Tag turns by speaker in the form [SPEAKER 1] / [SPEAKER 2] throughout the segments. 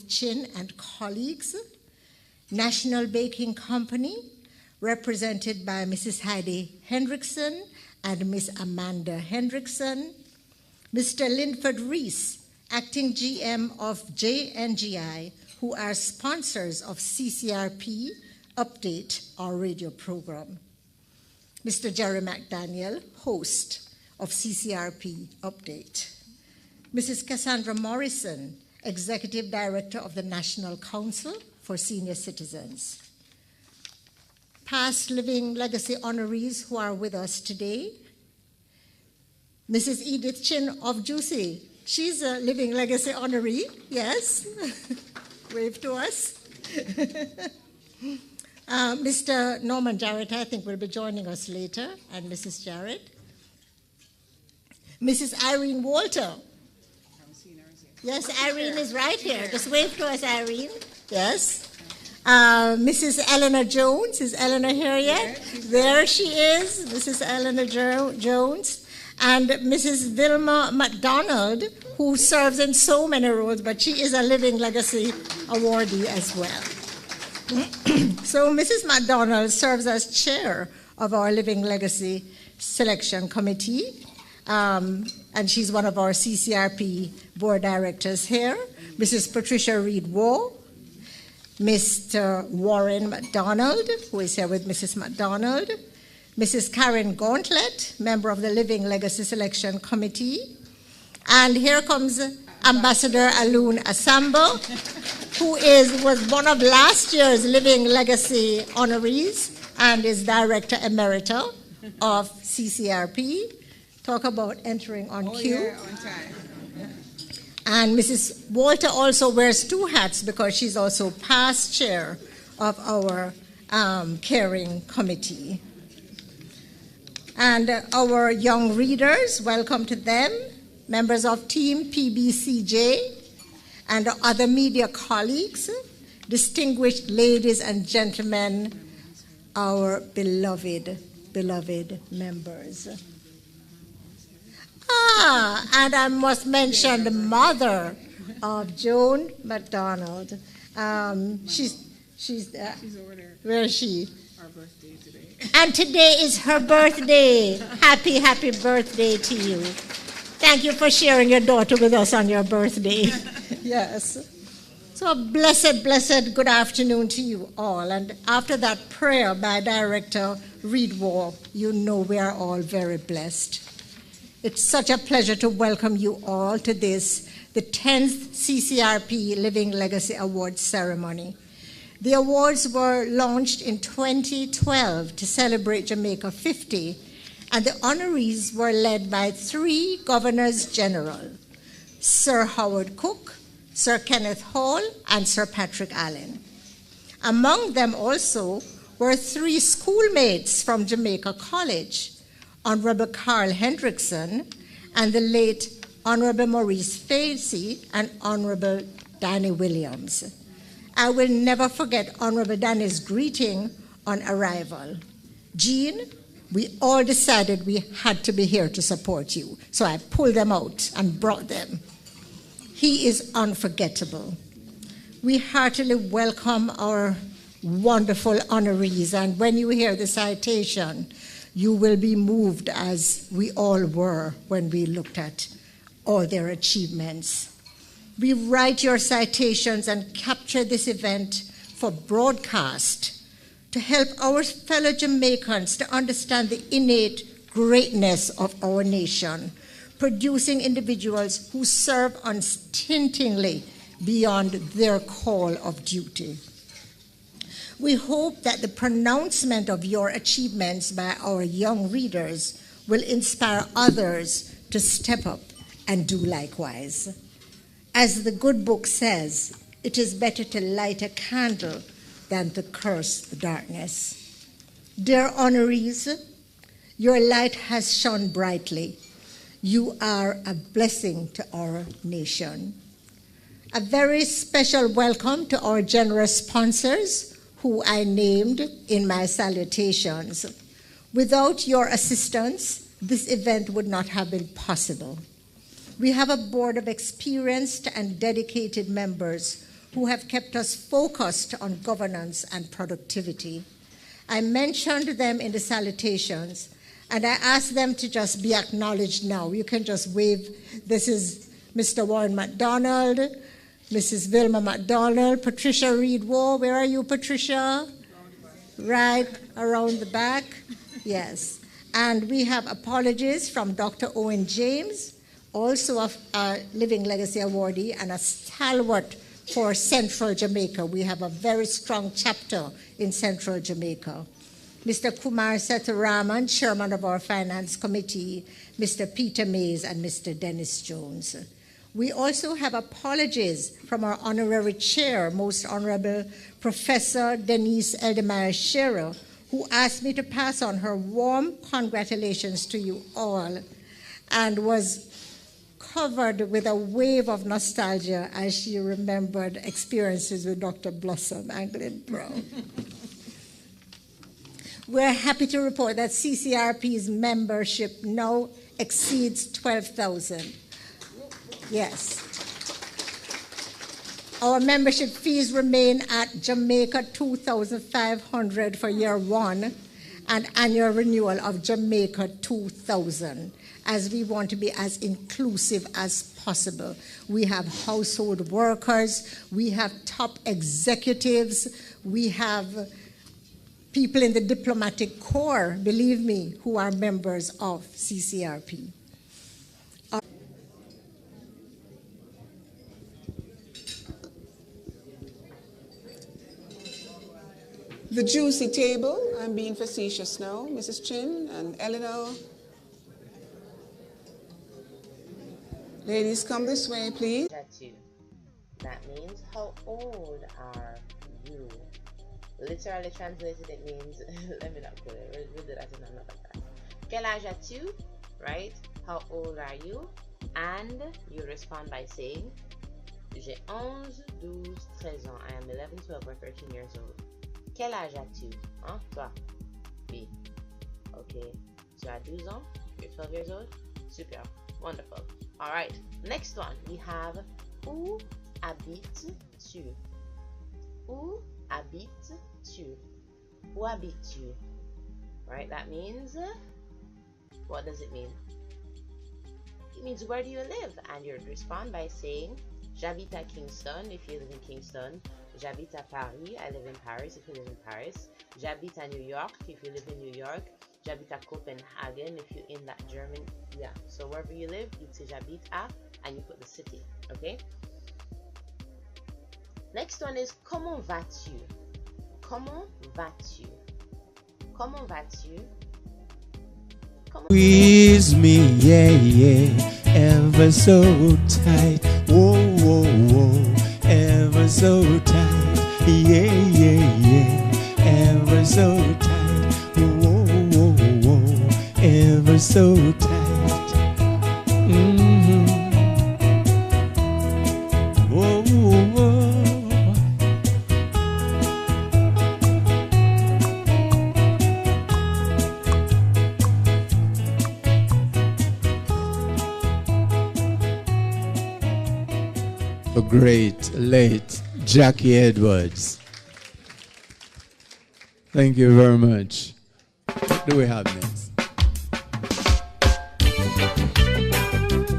[SPEAKER 1] Chin and colleagues, National Baking Company, represented by Mrs. Heidi Hendrickson and Miss Amanda Hendrickson, Mr. Linford Rees, acting GM of JNGI, who are sponsors of CCRP Update, our radio program, Mr. Jerry McDaniel, host of CCRP Update, Mrs. Cassandra Morrison, Executive Director of the National Council for Senior Citizens, past Living Legacy honorees who are with us today, Mrs. Edith Chin of Juicy. She's a Living Legacy honoree, yes. Wave to us. Mr. Norman Jarrett, I think, will be joining us later, and Mrs. Jarrett. Mrs. Irene Walter. Yes, Irene is right here. Just wave to us, Irene. Yes. Mrs. Eleanor Jones. Is Eleanor here yet? There she is, Mrs. Eleanor Jones. And Mrs. Vilma McDonald, who serves in so many roles, but she is a Living Legacy awardee as well. So Mrs. McDonald serves as chair of our Living Legacy Selection Committee, and she's one of our CCRP board directors here. Mrs. Patricia Reed-Waugh, Mr. Warren McDonald, who is here with Mrs. McDonald, Mrs. Karen Gauntlet, member of the Living Legacy Selection Committee, and here comes Ambassador Alun Asamba, who was one of last year's Living Legacy honorees and is Director Emerita of CCRP. Talk about entering on cue.
[SPEAKER 2] Yeah, on time.
[SPEAKER 1] And Mrs. Walter also wears two hats because she's also past chair of our caring committee. And our young readers, welcome to them, members of Team PBCJ and other media colleagues, distinguished ladies and gentlemen, our beloved members. And I must mention the mother of Joan McDonald. She's
[SPEAKER 2] over there.
[SPEAKER 1] Where is she?
[SPEAKER 2] Our birthday today.
[SPEAKER 1] And today is her birthday. Happy birthday to you. Thank you for sharing your daughter with us on your birthday. Yes. So blessed good afternoon to you all. And after that prayer by Director Reed-Waugh, you know we are all very blessed. It's such a pleasure to welcome you all to this, the 10th CCRP Living Legacy Awards ceremony. The awards were launched in 2012 to celebrate Jamaica 50, and the honorees were led by 3 Governors General, Sir Howard Cook, Sir Kenneth Hall, and Sir Patrick Allen. Among them also were 3 schoolmates from Jamaica College, Honorable Carl Hendrickson, and the late Honorable Maurice Facey and Honorable Danny Williams. I will never forget Honorable Danny's greeting on arrival. Jean, we all decided we had to be here to support you, so I pulled them out and brought them. He is unforgettable. We heartily welcome our wonderful honorees, and when you hear the citation, you will be moved as we all were when we looked at all their achievements. We write your citations and capture this event for broadcast to help our fellow Jamaicans to understand the innate greatness of our nation, producing individuals who serve unstintingly beyond their call of duty. We hope that the pronouncement of your achievements by our young readers will inspire others to step up and do likewise. As the good book says, it is better to light a candle than to curse the darkness. Dear honorees, your light has shone brightly. You are a blessing to our nation. A very special welcome to our generous sponsors, who I named in my salutations. Without your assistance, this event would not have been possible. We have a board of experienced and dedicated members who have kept us focused on governance and productivity. I mentioned them in the salutations, and I asked them to just be acknowledged now. You can just wave. This is Mr. Warren McDonald, Mrs. Vilma McDonald, Patricia Reed-War. Where are you, Patricia? Right around the back. Yes. And we have apologies from Dr. Owen James, also a Living Legacy awardee and a stalwart for Central Jamaica. We have a very strong chapter in Central Jamaica. Mr. Kumar Setaraman, chairman of our finance committee, Mr. Peter Mays, and Mr. Dennis Jones. We also have apologies from our honorary chair, Most Honorable Professor Denise Eldemire Shearer, who asked me to pass on her warm congratulations to you all and was covered with a wave of nostalgia as she remembered experiences with Dr. Blossom Anglin Brown. We're happy to report that CCRP's membership now exceeds 12,000. Yes. Our membership fees remain at Jamaica $2,500 for year one and annual renewal of Jamaica $2,000, as we want to be as inclusive as possible. We have household workers, we have top executives, we have people in the diplomatic corps, believe me, who are members of CCRP.
[SPEAKER 2] The juicy table, I'm being facetious now, Mrs. Chin and Eleanor. Ladies, come this way, please.
[SPEAKER 3] That's you. That means, how old are you? Literally translated, it means, let me not put it, we'll do that in another class. Quel âge as-tu? Right? How old are you? And you respond by saying, j'ai 11, 12, 13 ans. I am 11, 12, or 13 years old. Quel âge as-tu? Hein? Toi? Oui. Okay. Tu as 12 ans? You're 12 years old? Super. Wonderful. Alright. Next one. We have où habites-tu? Où habites-tu? Où habites-tu? Right? That means, what does it mean? It means where do you live? And you respond by saying, j'habite à Kingston if you live in Kingston. J'habite à Paris, I live in Paris if you live in Paris. J'habite à New York if you live in New York. J'habite à Copenhagen if you're in that German. Yeah, so wherever you live, you say j'habite à and you put the city, okay? Next one is comment vas-tu? Comment vas-tu? Comment vas-tu?
[SPEAKER 4] Squeeze me, yeah, yeah, ever so tight. Whoa, whoa, whoa, ever so tight. Yeah, yeah, yeah, ever so tight. Whoa, whoa, whoa, ever so tight. Mm-hmm. Whoa, whoa, whoa. The great late Jackie Edwards. Thank you very much. What do we have next?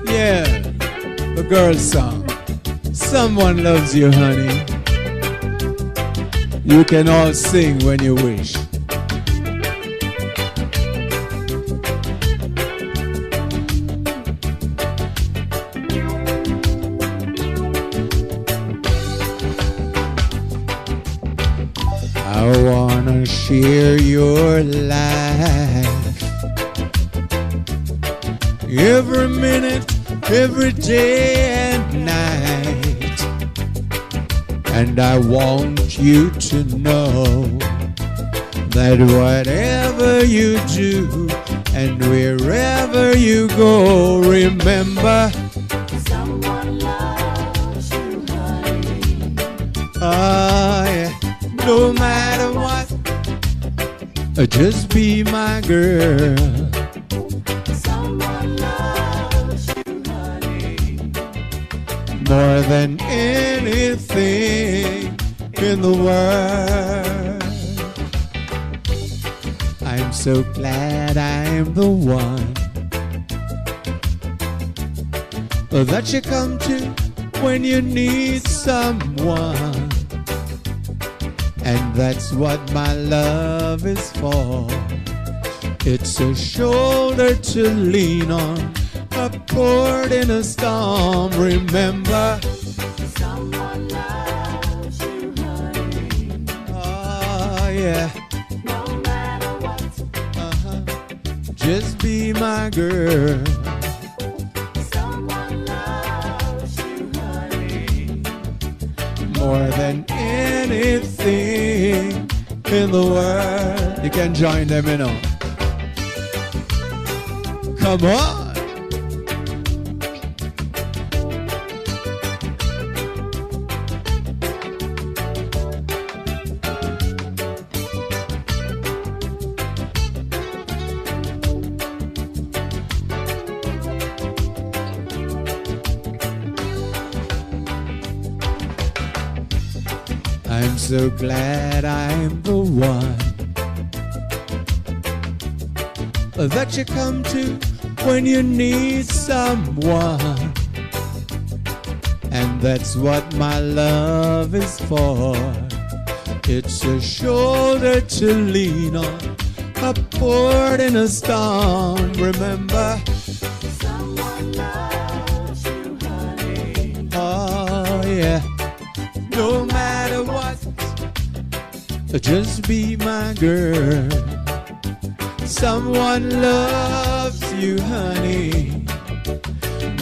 [SPEAKER 4] Yeah, the girl's song. Someone loves you, honey. You can all sing when you wish. I wanna share your life every minute, every day and night. And I want you to know that whatever you do and wherever you go, remember someone loves you, honey. Oh, yeah. No matter what, just be my girl. Someone loves you, honey, more than anything. in the world. I'm so glad I'm the one that you come to when you need someone. And that's what my love is for. It's a shoulder to lean on, a port in a storm. Remember,
[SPEAKER 5] someone loves you, honey.
[SPEAKER 4] oh yeah,
[SPEAKER 5] No matter what,
[SPEAKER 4] just be my girl.
[SPEAKER 5] someone loves you, honey.
[SPEAKER 4] More than anything in the world. You can join them, you know. Come on. I'm so glad I'm the one that you come to when you need someone. And that's what my love is for. It's a shoulder to lean on, a port in a storm. Remember,
[SPEAKER 5] Someone loves you, honey.
[SPEAKER 4] oh yeah, no matter what, just be my girl. Someone loves you, honey,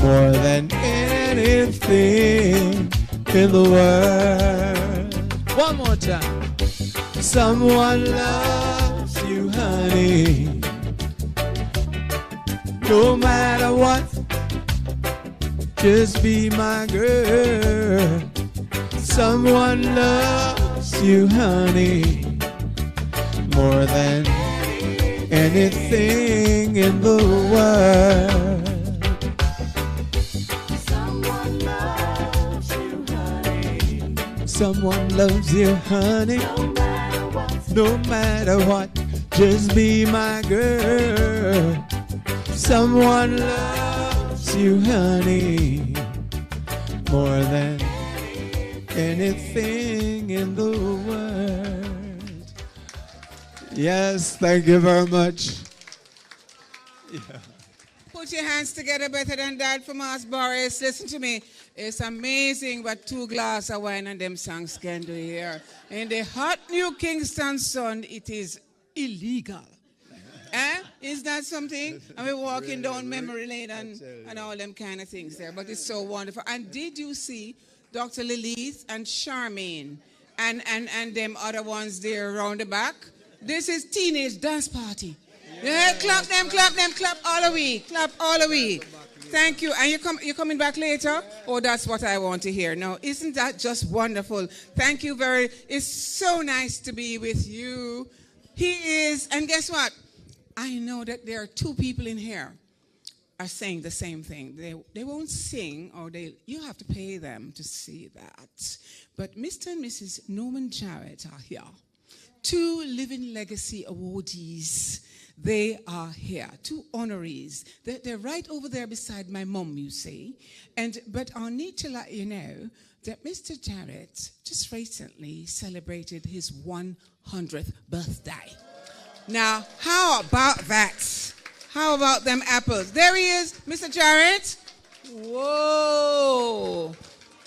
[SPEAKER 4] more than anything in the world. One more time. Someone loves you, honey, no matter what, just be my girl. Someone loves you, honey, more than anything in the world.
[SPEAKER 5] Someone loves you, honey.
[SPEAKER 4] Someone loves you, honey,
[SPEAKER 5] No matter what,
[SPEAKER 4] no matter what, just be my girl. Someone loves you, honey, more than anything in the world. Yes, thank you very much. Yeah.
[SPEAKER 2] Put your hands together better than that for Mas Boris. Listen to me. It's amazing what 2 glasses of wine and them songs can do here. In the hot New Kingston sun, it is illegal. Is that something? And we're walking down memory lane and all them kind of things there. But it's so wonderful. And did you see Dr. Lilith and Charmaine and them other ones there around the back? This is teenage dance party. Yeah, clap them, clap all the way, clap all the way. Thank you. And you're coming back later? Oh, that's what I want to hear. Now, isn't that just wonderful? Thank you it's so nice to be with you. He is, and guess what? I know that there are 2 people in here are saying the same thing. They won't sing, or you have to pay them to see that. But Mr. and Mrs. Norman Jarrett are here. 2 Living Legacy awardees. They are here, 2 honorees. They're right over there beside my mom, you see. But I need to let you know that Mr. Jarrett just recently celebrated his 100th birthday. Now, how about that? How about them apples? There he is, Mr. Jarrett. Whoa.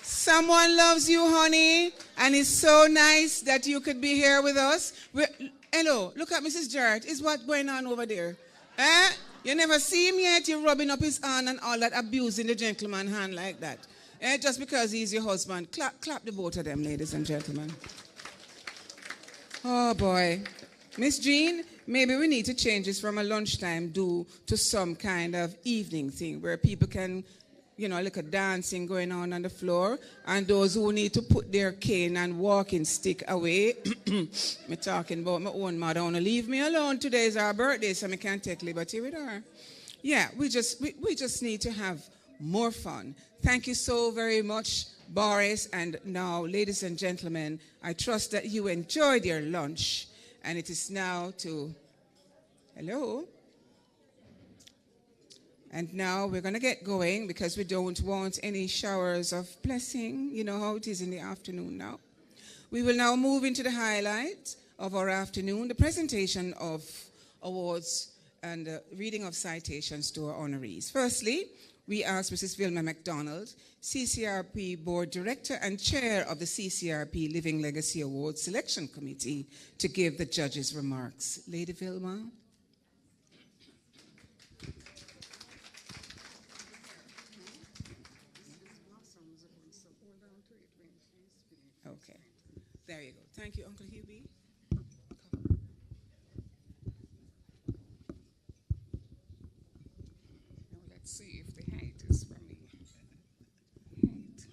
[SPEAKER 2] Someone loves you, honey, and it's so nice that you could be here with us. Hello, look at Mrs. Jarrett. Is what going on over there? You never see him yet? You're rubbing up his hand and all that, abusing the gentleman's hand like that. Just because he's your husband. Clap the both of them, ladies and gentlemen. Oh, boy. Miss Jean, maybe we need to change this from a lunchtime do to some kind of evening thing where people can, look at dancing going on the floor, and those who need to put their cane and walking stick away. Me talking about my own mother. Want to leave me alone. Today is our birthday, so I can't take liberty with her. Yeah, we just need to have more fun. Thank you so very much, Boris, and now, ladies and gentlemen, I trust that you enjoyed your lunch, and it is now to, hello? And now we're going to get going because we don't want any showers of blessing. You know how it is in the afternoon now. We will now move into the highlight of our afternoon, the presentation of awards and the reading of citations to our honorees. Firstly, we ask Mrs. Vilma McDonald, CCRP Board Director and Chair of the CCRP Living Legacy Awards Selection Committee, to give the judges' remarks. Lady Vilma. Okay, there you go. Thank you, Uncle Hubie. Now let's see if the height is for me. Height.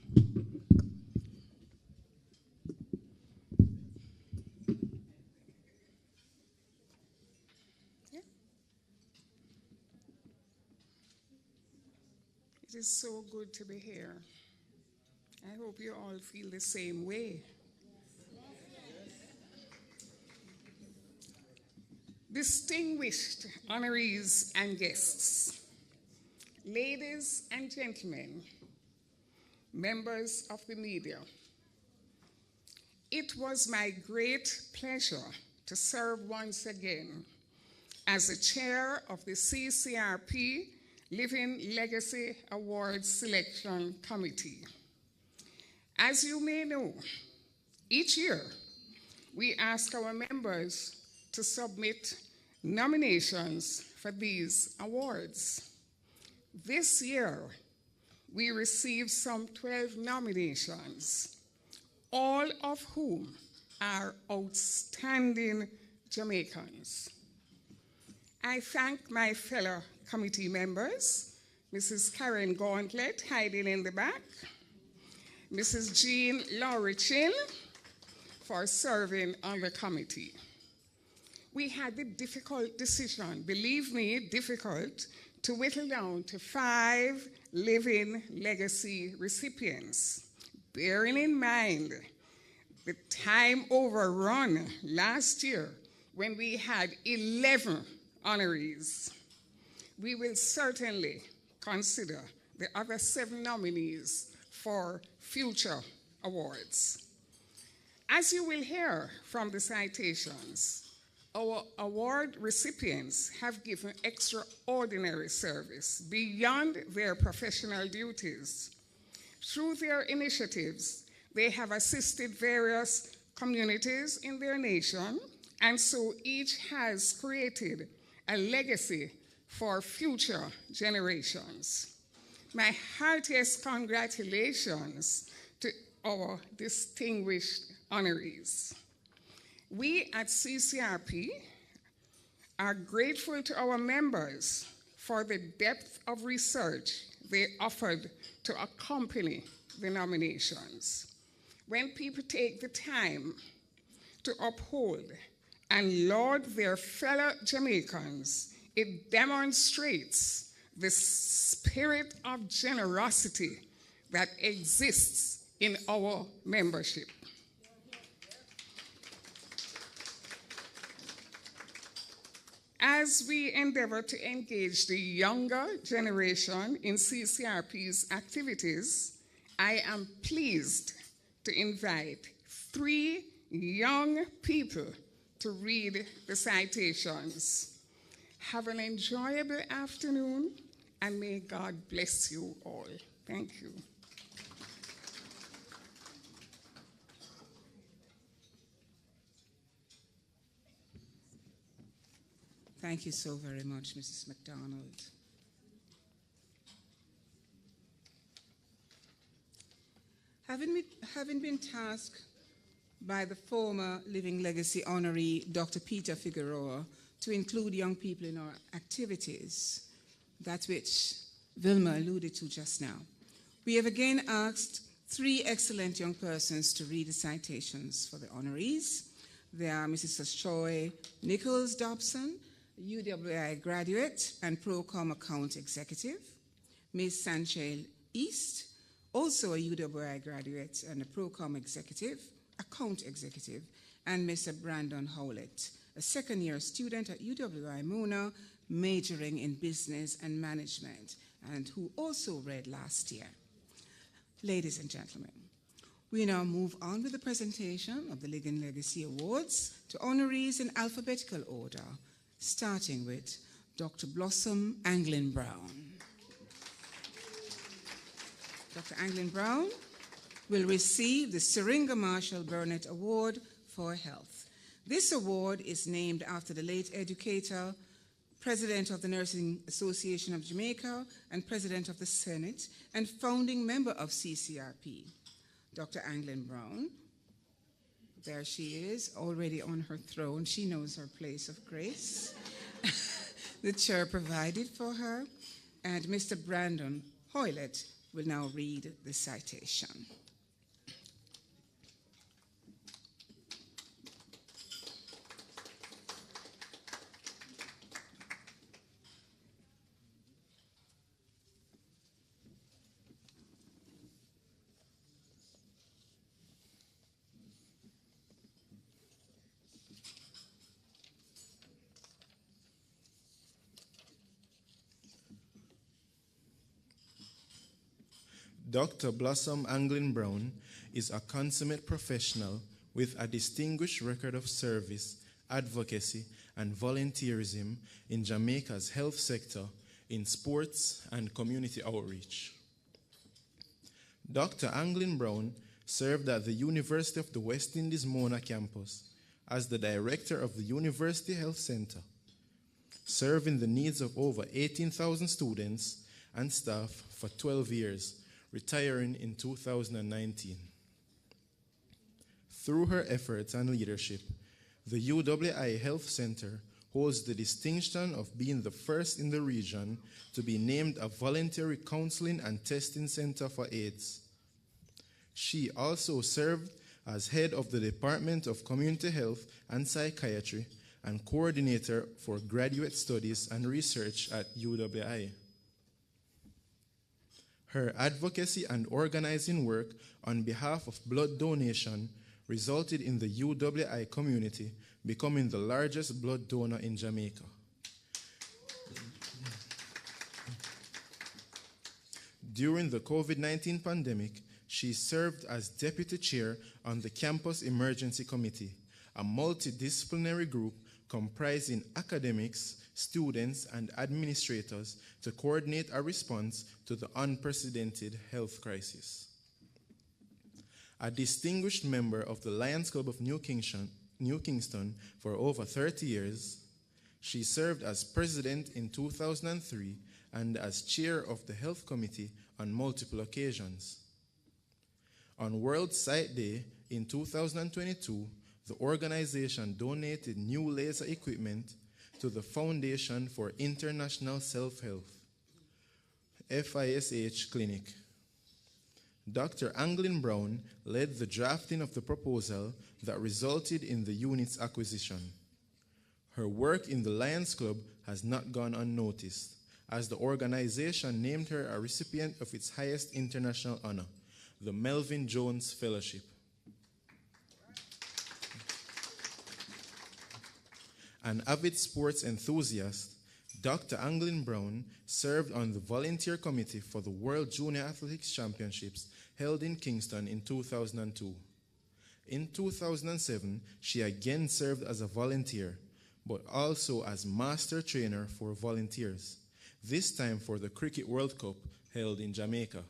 [SPEAKER 2] Yeah. It is so good to be here. I hope you all feel the same way. Distinguished honorees and guests, ladies and gentlemen, members of the media, it was my great pleasure to serve once again as the chair of the CCRP Living Legacy Awards Selection Committee. As you may know, each year we ask our members to submit nominations for these awards. This year, we received some 12 nominations, all of whom are outstanding Jamaicans. I thank my fellow committee members, Mrs. Karen Gauntlet, hiding in the back, Mrs. Jean Laurichin, for serving on the committee. We had the difficult decision, believe me, difficult, to whittle down to 5 living legacy recipients, bearing in mind the time overrun last year when we had 11 honorees. We will certainly consider the other 7 nominees for future awards. As you will hear from the citations, our award recipients have given extraordinary service beyond their professional duties. Through their initiatives, they have assisted various communities in their nation, and so each has created a legacy for future generations. My heartiest congratulations to our distinguished honorees. We at CCRP are grateful to our members for the depth of research they offered to accompany the nominations. When people take the time to uphold and laud their fellow Jamaicans, it demonstrates the spirit of generosity that exists in our membership. As we endeavor to engage the younger generation in CCRP's activities, I am pleased to invite 3 young people to read the citations. Have an enjoyable afternoon, and may God bless you all. Thank you. Thank you so very much, Mrs. McDonald. Having been tasked by the former Living Legacy honoree, Dr. Peter Figueroa, to include young people in our activities, that which Vilma alluded to just now, we have again asked 3 excellent young persons to read the citations for the honorees. They are Mrs. Ashoy Nichols Dobson, UWI graduate and Procom account executive, Ms. Sanchel East, also a UWI graduate and a Procom executive, account executive, and Mr. Brandon Howlett, a second-year student at UWI Muna, majoring in business and management, and who also read last year. Ladies and gentlemen, we now move on with the presentation of the Ligon Legacy Awards to honorees in alphabetical order, starting with Dr. Blossom Anglin Brown. Dr. Anglin Brown will receive the Syringa Marshall Burnett Award for Health. This award is named after the late educator, President of the Nursing Association of Jamaica, and President of the Senate, and founding member of CCRP. Dr. Anglin Brown, there she is, already on her throne. She knows her place of grace. The chair provided for her, and Mr. Brandon Hoylett will now read the citation.
[SPEAKER 6] Dr. Blossom Anglin Brown is a consummate professional with a distinguished record of service, advocacy, and volunteerism in Jamaica's health sector, in sports and community outreach. Dr. Anglin Brown served at the University of the West Indies Mona campus as the director of the University Health Center, serving the needs of over 18,000 students and staff for 12 years, retiring in 2019. Through her efforts and leadership, the UWI Health Center holds the distinction of being the first in the region to be named a voluntary counseling and testing center for AIDS. She also served as head of the Department of Community Health and Psychiatry and coordinator for graduate studies and research at UWI. Her advocacy and organizing work on behalf of blood donation resulted in the UWI community becoming the largest blood donor in Jamaica. During the COVID-19 pandemic, she served as deputy chair on the Campus Emergency Committee, a multidisciplinary group comprising academics, students, and administrators to coordinate a response to the unprecedented health crisis. A distinguished member of the Lions Club of New Kingston for over 30 years, she served as president in 2003 and as chair of the Health Committee on multiple occasions. On World Sight Day in 2022, the organization donated new laser equipment to the Foundation for International Self-Health, FISH Clinic. Dr. Anglin Brown led the drafting of the proposal that resulted in the unit's acquisition. Her work in the Lions Club has not gone unnoticed, as the organization named her a recipient of its highest international honor, the Melvin Jones Fellowship. An avid sports enthusiast, Dr. Anglin Brown served on the volunteer committee for the World Junior Athletics Championships held in Kingston in 2002. In 2007, she again served as a volunteer, but also as master trainer for volunteers, this time for the Cricket World Cup held in Jamaica.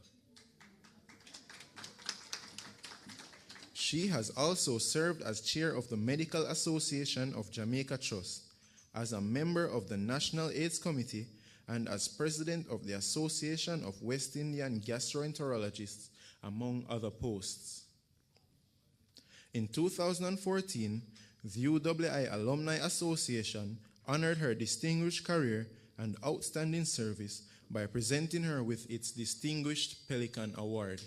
[SPEAKER 6] She has also served as chair of the Medical Association of Jamaica Trust, as a member of the National AIDS Committee, and as president of the Association of West Indian Gastroenterologists, among other posts. In 2014, the UWI Alumni Association honored her distinguished career and outstanding service by presenting her with its Distinguished Pelican Award.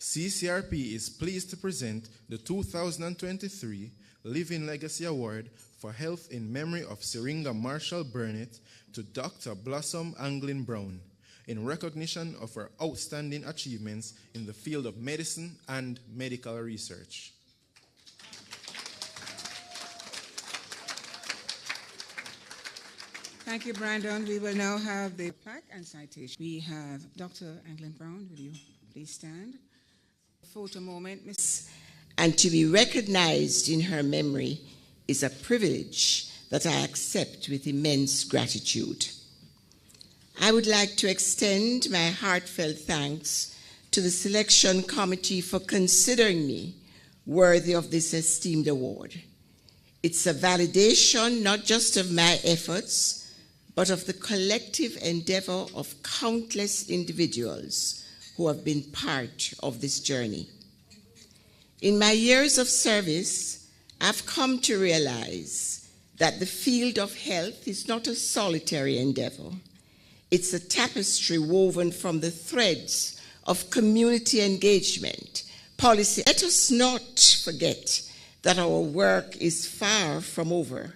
[SPEAKER 6] CCRP is pleased to present the 2023 Living Legacy Award for health in memory of Syringa Marshall Burnett to Dr. Blossom Anglin Brown in recognition of her outstanding achievements in the field of medicine and medical research.
[SPEAKER 2] Thank you, Brandon. We will now have the plaque and citation. We have Dr. Anglin Brown. Will you please stand? Photo moment, Miss.
[SPEAKER 7] And to be recognized in her memory is a privilege that I accept with immense gratitude. I would like to extend my heartfelt thanks to the selection committee for considering me worthy of this esteemed award. It's a validation not just of my efforts, but of the collective endeavor of countless individuals who have been part of this journey. In my years of service, I've come to realize that the field of health is not a solitary endeavor. It's a tapestry woven from the threads of community engagement, policy. Let us not forget that our work is far from over.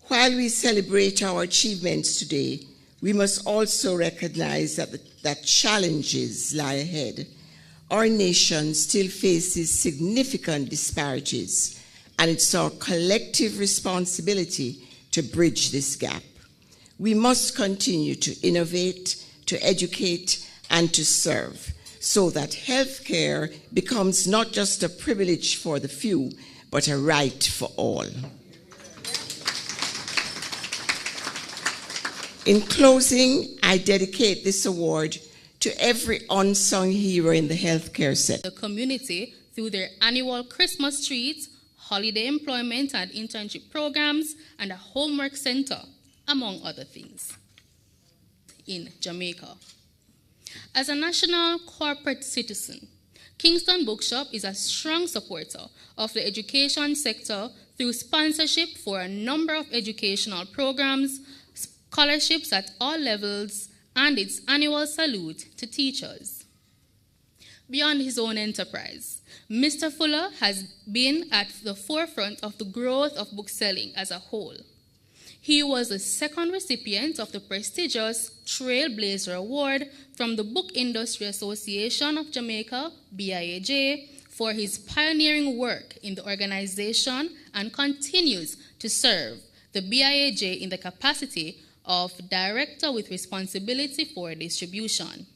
[SPEAKER 7] While we celebrate our achievements today, we must also recognize that challenges lie ahead. Our nation still faces significant disparities, and it's our collective responsibility to bridge this gap. We must continue to innovate, to educate, and to serve so that healthcare becomes not just a privilege for the few, but a right for all. In closing, I dedicate this award to every unsung hero in the healthcare sector.
[SPEAKER 8] The community through their annual Christmas treats, holiday employment and internship programs, and a homework center, among other things, in Jamaica. As a national corporate citizen, Kingston Bookshop is a strong supporter of the education sector through sponsorship for a number of educational programs, scholarships at all levels, and its annual salute to teachers. Beyond his own enterprise, Mr. Fuller has been at the forefront of the growth of bookselling as a whole. He was the second recipient of the prestigious Trailblazer Award from the Book Industry Association of Jamaica, BIAJ, for his pioneering work in the organization and continues to serve the BIAJ in the capacity of Director with responsibility for distribution.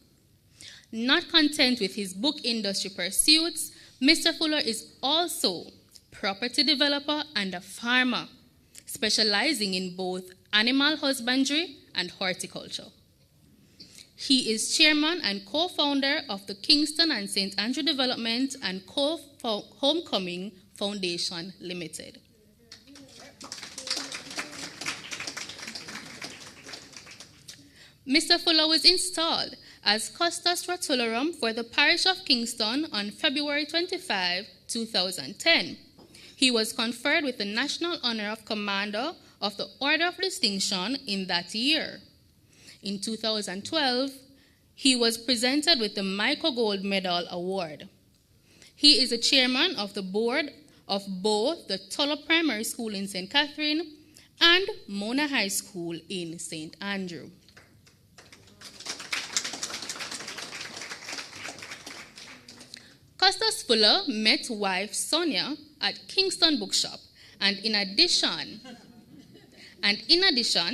[SPEAKER 8] Not content with his book industry pursuits, Mr. Fuller is also property developer and a farmer, specializing in both animal husbandry and horticulture. He is chairman and co-founder of the Kingston and St. Andrew Development and Homecoming Foundation Limited. Mr. Fuller was installed as Custos Rotularum for the parish of Kingston on February 25, 2010. He was conferred with the National Honor of Commander of the Order of Distinction in that year. In 2012, he was presented with the Michael Gold Medal Award. He is a chairman of the board of both the Tullow Primary School in St. Catherine and Mona High School in St. Andrew. Custos Fuller met wife Sonia at Kingston Bookshop, and in addition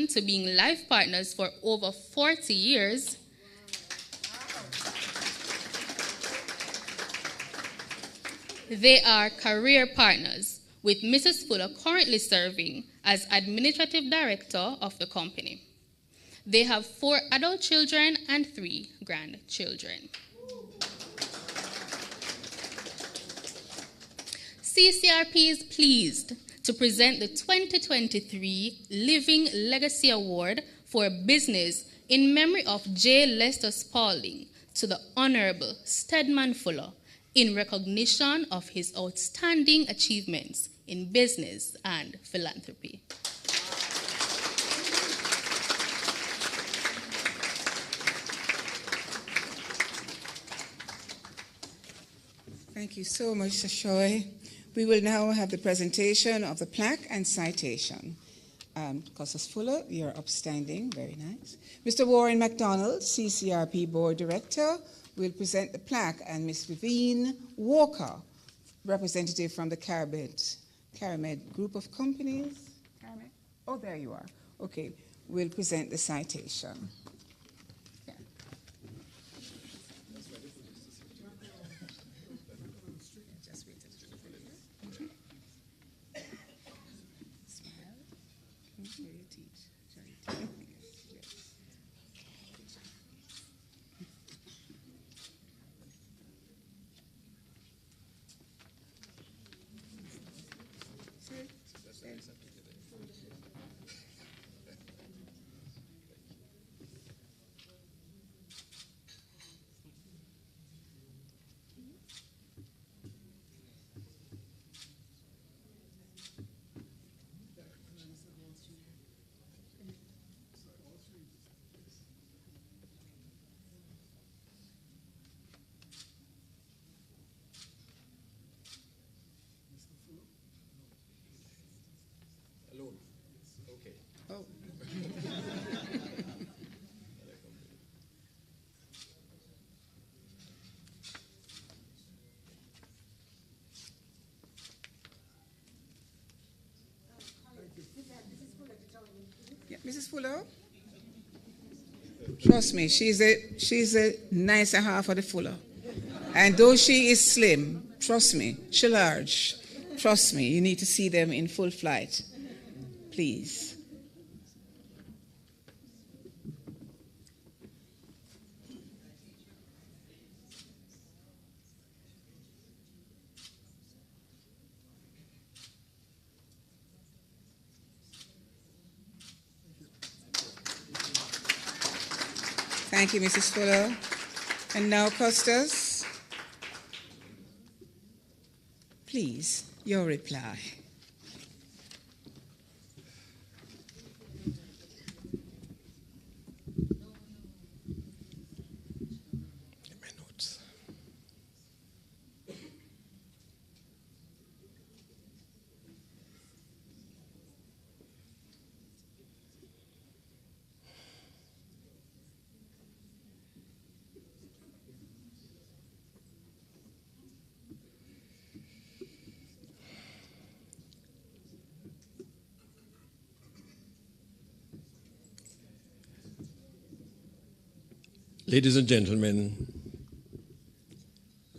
[SPEAKER 8] to being life partners for over 40 years, they are career partners, with Mrs. Fuller currently serving as administrative director of the company. They have 4 adult children and 3 grandchildren. CCRP is pleased to present the 2023 Living Legacy Award for Business in memory of J. Lester Spalding to the Honorable Stedman Fuller in recognition of his outstanding achievements in business and philanthropy.
[SPEAKER 2] Thank you so much, Sashoy. We will now have the presentation of the plaque and citation. Costas Fuller, you're upstanding, very nice. Mr. Warren McDonald, CCRP Board Director, will present the plaque, and Ms. Vivienne Walker, representative from the Caramed Group of Companies. Caramed? Oh, there you are. Okay, will present the citation. Yeah. Yeah, Mrs. Fuller? Trust me, she's a nicer half of the Fuller. And though she is slim, trust me, she's large. Trust me, you need to see them in full flight. Please. Thank you, Mrs. Fuller. And now, Costas, please, your reply.
[SPEAKER 6] Get my notes. Ladies and gentlemen,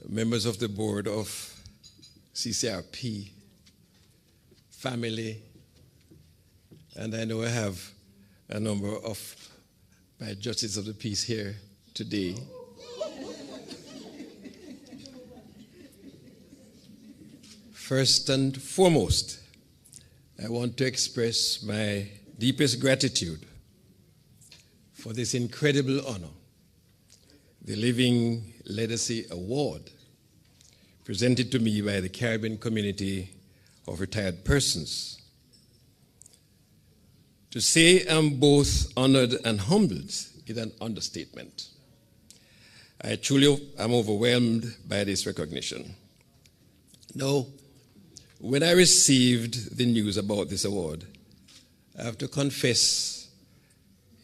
[SPEAKER 6] members of the board of CCRP, family, and I know I have a number of my justices of the peace here today. First and foremost, I want to express my deepest gratitude for this incredible honor, the Living Legacy Award, presented to me by the Caribbean Community of Retired Persons. To say I'm both honored and humbled is an understatement. I truly am overwhelmed by this recognition. Now, when I received the news about this award, I have to confess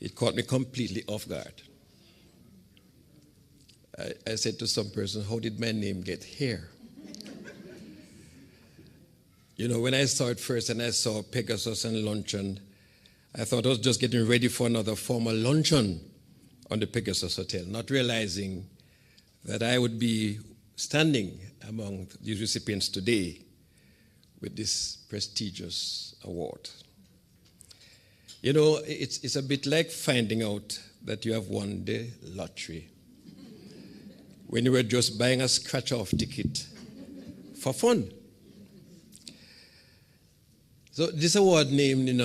[SPEAKER 6] it caught me completely off guard. I said to some person, how did my name get here? You know, when I saw it first and I saw Pegasus and luncheon, I thought I was just getting ready for another formal luncheon on the Pegasus Hotel, not realizing that I would be standing among these recipients today with this prestigious award. You know, it's a bit like finding out that you have won the lottery when you were just buying a scratch-off ticket for fun. So this award named in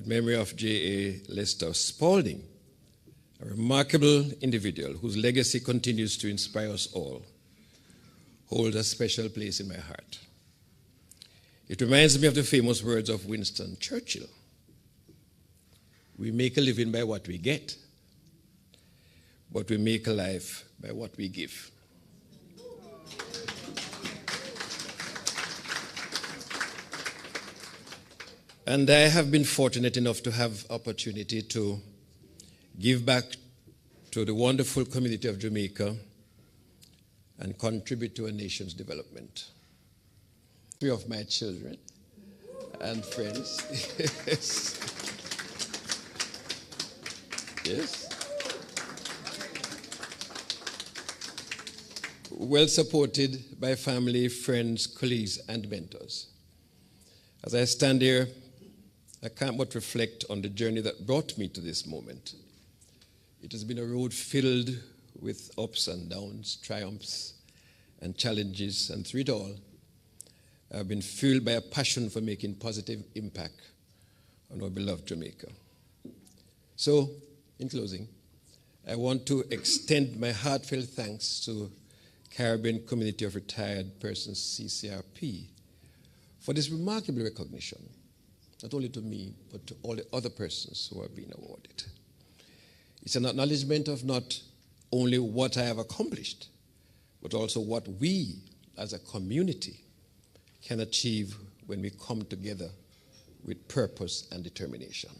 [SPEAKER 6] memory of J.A. Lester Spalding, a remarkable individual whose legacy continues to inspire us all, holds a special place in my heart. It reminds me of the famous words of Winston Churchill. We make a living by what we get, but we make a life by what we give.
[SPEAKER 9] And I have been fortunate enough to have opportunity to give back to the wonderful community of Jamaica and contribute to a nation's development. Three of my children and friends. Yes. Yes. Well supported by family, friends, colleagues, and mentors. As I stand here, I can't but reflect on the journey that brought me to this moment. It has been a road filled with ups and downs, triumphs and challenges, and through it all, I've been fueled by a passion for making positive impact on our beloved Jamaica. So, in closing, I want to extend my heartfelt thanks to Caribbean Community of Retired Persons, CCRP, for this remarkable recognition, not only to me, but to all the other persons who are being awarded. It's an acknowledgement of not only what I have accomplished, but also what we as a community can achieve when we come together with purpose and determination.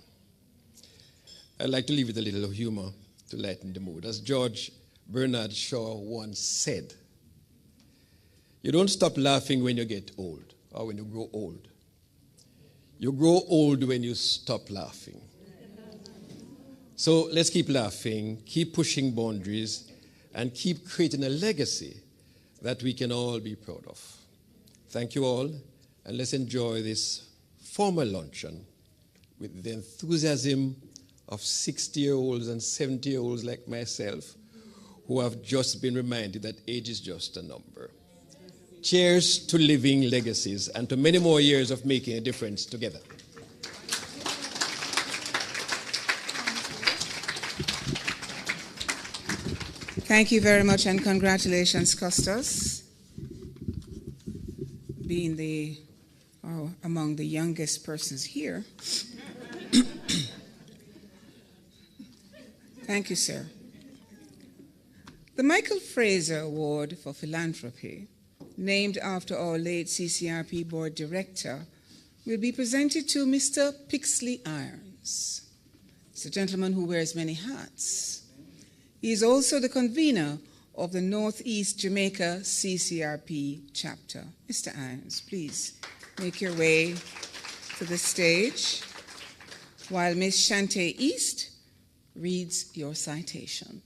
[SPEAKER 9] I'd like to leave with a little humor to lighten the mood. As George Bernard Shaw once said, you don't stop laughing when you get old or when you grow old. You grow old when you stop laughing. So let's keep laughing, keep pushing boundaries, and keep creating a legacy that we can all be proud of. Thank you all, and let's enjoy this formal luncheon with the enthusiasm of 60-year-olds and 70-year-olds like myself who have just been reminded that age is just a number. Cheers to living legacies and to many more years of making a difference together.
[SPEAKER 2] Thank you very much, and congratulations, Costas, being among the youngest persons here. Thank you, sir. The Michael Fraser Award for Philanthropy, named after our late CCRP board director, will be presented to Mr. Pixley Irons. It's a gentleman who wears many hats. He is also the convener of the Northeast Jamaica CCRP chapter. Mr. Irons, please make your way to the stage while Ms. Shante East reads your citation.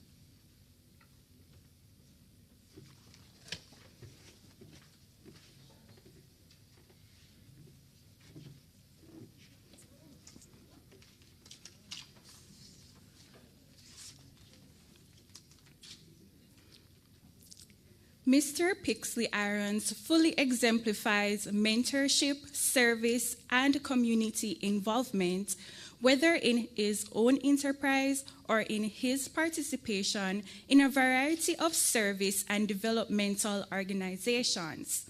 [SPEAKER 10] Mr. Pixley Irons fully exemplifies mentorship, service, and community involvement, whether in his own enterprise or in his participation in a variety of service and developmental organizations.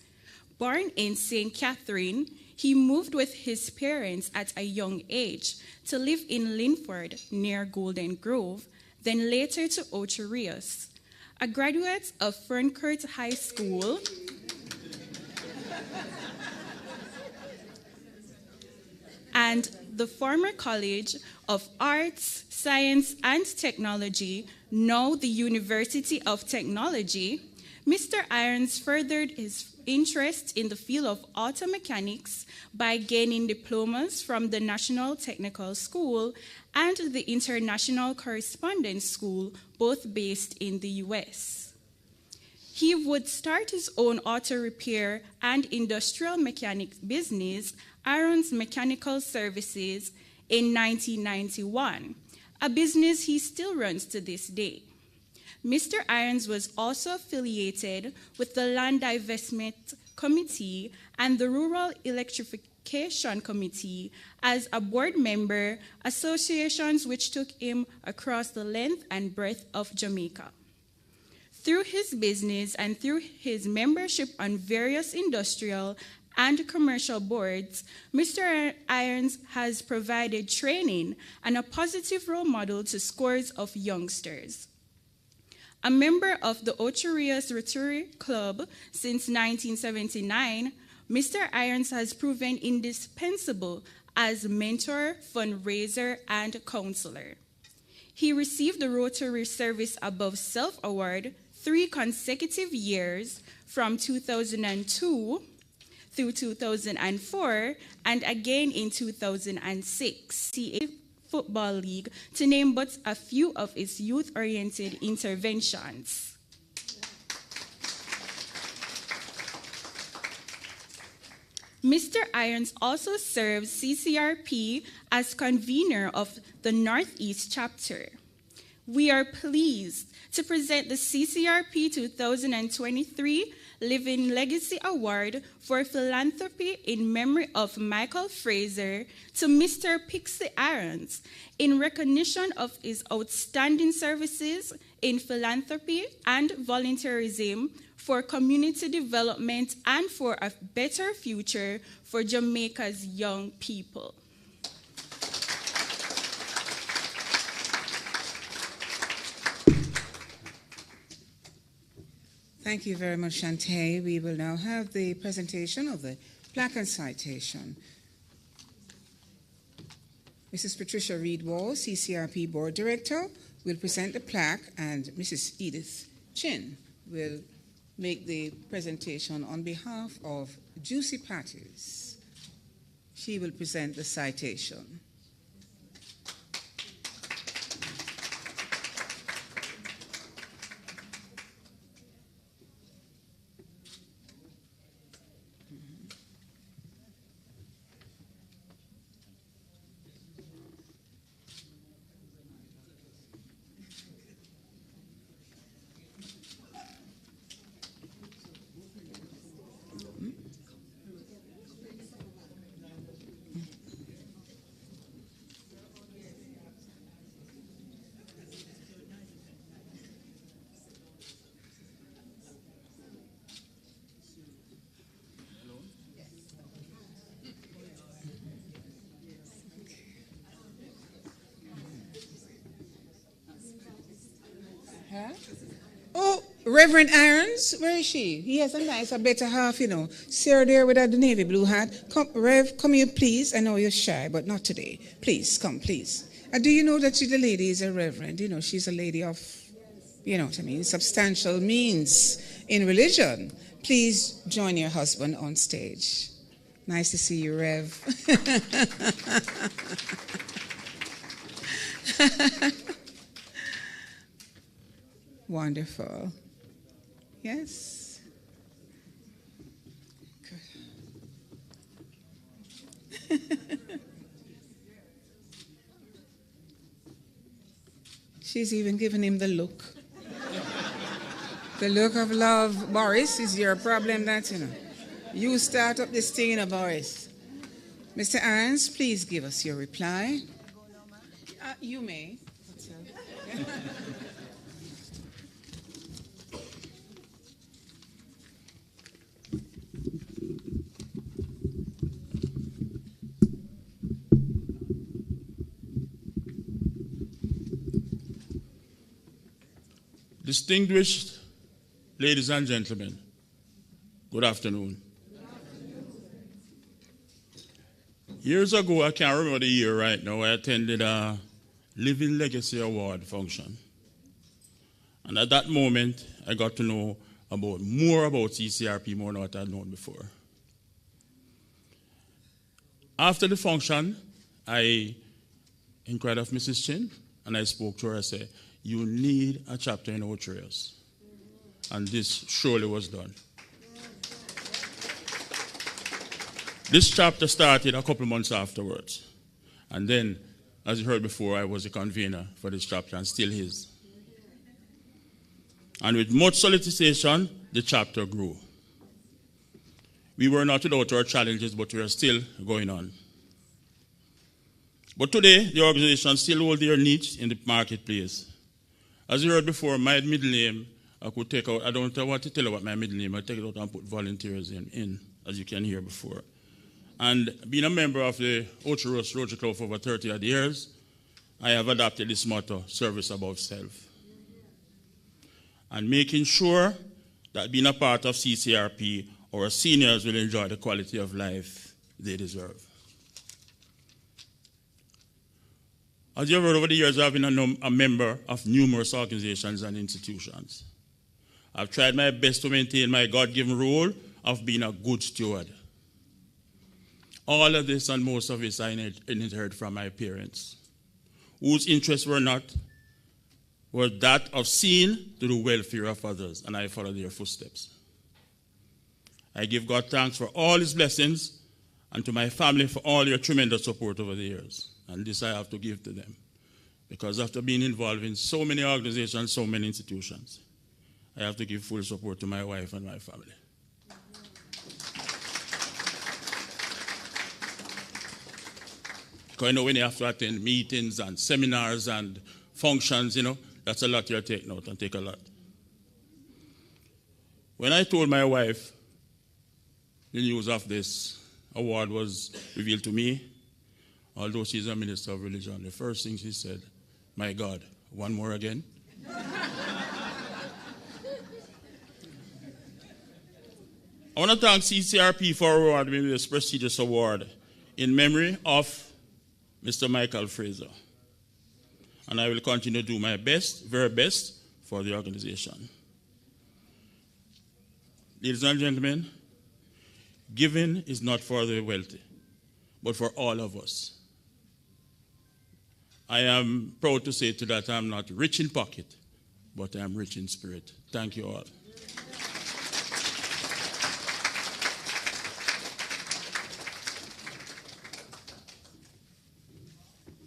[SPEAKER 10] Born in St. Catherine, he moved with his parents at a young age to live in Linford near Golden Grove, then later to Ocho Rios. A graduate of Ferncourt High School and the former College of Arts, Science, and Technology, now the University of Technology, Mr. Irons furthered his interest in the field of auto mechanics by gaining diplomas from the National Technical School and the International Correspondence School, both based in the US. He would start his own auto repair and industrial mechanics business, Irons Mechanical Services, in 1991, a business he still runs to this day. Mr. Irons was also affiliated with the Land Divestment Committee and the Rural Electrification Committee as a board member, associations which took him across the length and breadth of Jamaica. Through his business and through his membership on various industrial and commercial boards, Mr. Irons has provided training and a positive role model to scores of youngsters. A member of the Ocho Rios Rotary Club since 1979, Mr. Irons has proven indispensable as mentor, fundraiser, and counselor. He received the Rotary Service Above Self Award 3 consecutive years from 2002 through 2004 and again in 2006. Football League, to name but a few of its youth-oriented interventions. Mr. Irons also serves CCRP as convener of the Northeast chapter. We are pleased to present the CCRP 2023 Living Legacy Award for Philanthropy in memory of Michael Fraser to Mr. Pixie Irons in recognition of his outstanding services in philanthropy and volunteerism for community development and for a better future for Jamaica's young people.
[SPEAKER 2] Thank you very much, Shantae. We will now have the presentation of the plaque and citation. Mrs. Patricia Reed-Wall, CCRP Board Director, will present the plaque, and Mrs. Edith Chin will make the presentation on behalf of Juicy Patties. She will present the citation. Huh? Oh, Reverend Irons, where is she? He has a nice, a better half, you know. See her there with the navy blue hat. Come, Rev, come here, please. I know you're shy, but not today. Please, come, please. Do you know that the lady is a reverend? You know, she's a lady of, you know what I mean, substantial means in religion. Please join your husband on stage. Nice to see you, Rev. Wonderful. Yes. Good. She's even giving him the look. The look of love. Boris, is your problem that, you know? You start up this thing, you know, Boris. Mr. Irons, please give us your reply. You may.
[SPEAKER 11] Distinguished ladies and gentlemen, good afternoon. Years ago, I can't remember the year right now, I attended a Living Legacy Award function. And at that moment, I got to know more about CCRP more than what I had known before. After the function, I inquired of Mrs. Chin, and I spoke to her. I said, you need a chapter in Ocho Rios. And this surely was done. This chapter started a couple months afterwards. And then, as you heard before, I was a convener for this chapter and still is. And with much solicitation, the chapter grew. We were not without our challenges, but we are still going on. But today, the organization still holds their niche in the marketplace. As you heard before, my middle name, I could take out, I don't want to tell you about my middle name, I take it out and put volunteers in, as you can hear before. And being a member of the Ocho Rios Rotary Club for over 30 odd years, I have adopted this motto, service above self. And making sure that being a part of CCRP, our seniors will enjoy the quality of life they deserve. As you have heard over the years, I've been a member of numerous organizations and institutions. I've tried my best to maintain my God-given role of being a good steward. All of this and most of this I inherited from my parents, whose interests were that of seeing to the welfare of others, and I follow their footsteps. I give God thanks for all his blessings and to my family for all your tremendous support over the years. And this I have to give to them, because after being involved in so many organizations, so many institutions, I have to give full support to my wife and my family. Because when you have to attend meetings and seminars and functions, that's a lot you're taking out and take a lot. When I told my wife the news of this award was revealed to me, although she's a minister of religion, the first thing she said, "My God, one more again?" I want to thank CCRP for awarding me this prestigious award in memory of Mr. Michael Fraser. And I will continue to do my best, very best, for the organization. Ladies and gentlemen, giving is not for the wealthy, but for all of us. I am proud to say to that I'm not rich in pocket, but I am rich in spirit. Thank you all.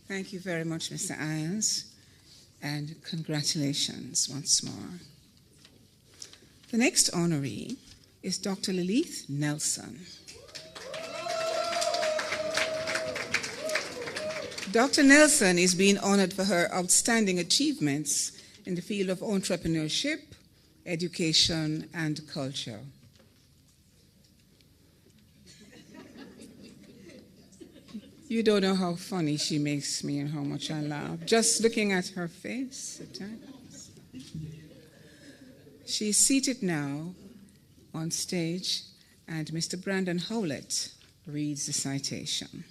[SPEAKER 2] Thank you very much, Mr. Irons, and congratulations once more. The next honoree is Dr. Lilith Nelson. Dr. Nelson is being honored for her outstanding achievements in the field of entrepreneurship, education, and culture. You don't know how funny she makes me and how much I laugh, just looking at her face at times. She's seated now on stage, and Mr. Brandon Howlett reads the citation.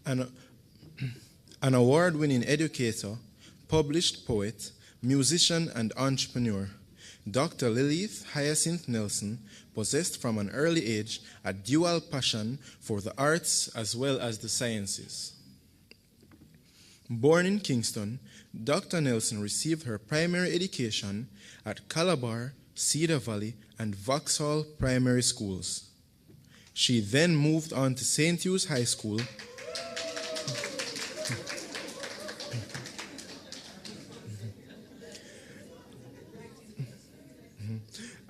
[SPEAKER 6] An award-winning educator, published poet, musician, and entrepreneur, Dr. Lilith Hyacinth Nelson possessed from an early age a dual passion for the arts as well as the sciences. Born in Kingston, Dr. Nelson received her primary education at Calabar, Cedar Valley, and Vauxhall primary schools. She then moved on to St. Hugh's High School,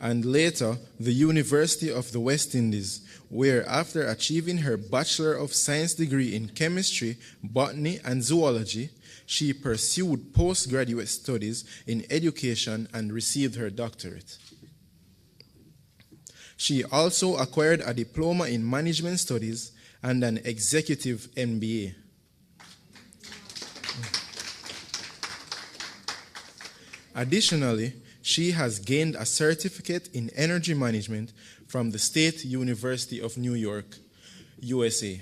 [SPEAKER 6] and later the University of the West Indies, where after achieving her Bachelor of Science degree in chemistry, botany, and zoology, she pursued postgraduate studies in education and received her doctorate. She also acquired a diploma in management studies and an executive MBA. Additionally, she has gained a certificate in energy management from the State University of New York, USA.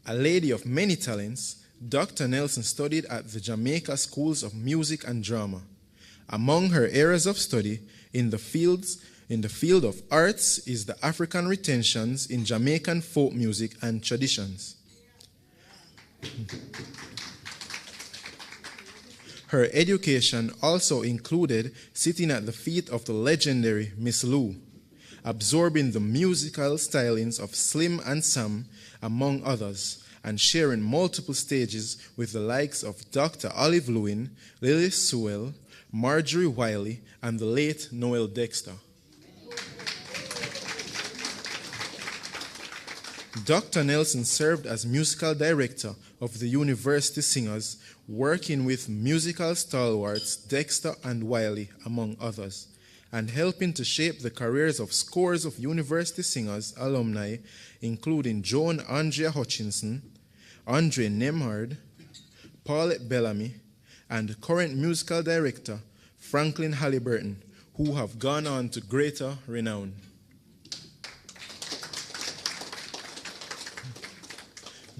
[SPEAKER 6] A lady of many talents, Dr. Nelson studied at the Jamaica Schools of Music and Drama. Among her areas of study in the field of arts is the African retentions in Jamaican folk music and traditions. Her education also included sitting at the feet of the legendary Miss Lou, absorbing the musical stylings of Slim and Sam, among others, and sharing multiple stages with the likes of Dr. Olive Lewin, Lily Sewell, Marjorie Wiley, and the late Noel Dexter. Dr. Nelson served as musical director of the University Singers, working with musical stalwarts Dexter and Wiley, among others, and helping to shape the careers of scores of university singers, alumni, including Joan Andrea Hutchinson, Andre Nemhard, Paulette Bellamy, and current musical director Franklin Halliburton, who have gone on to greater renown.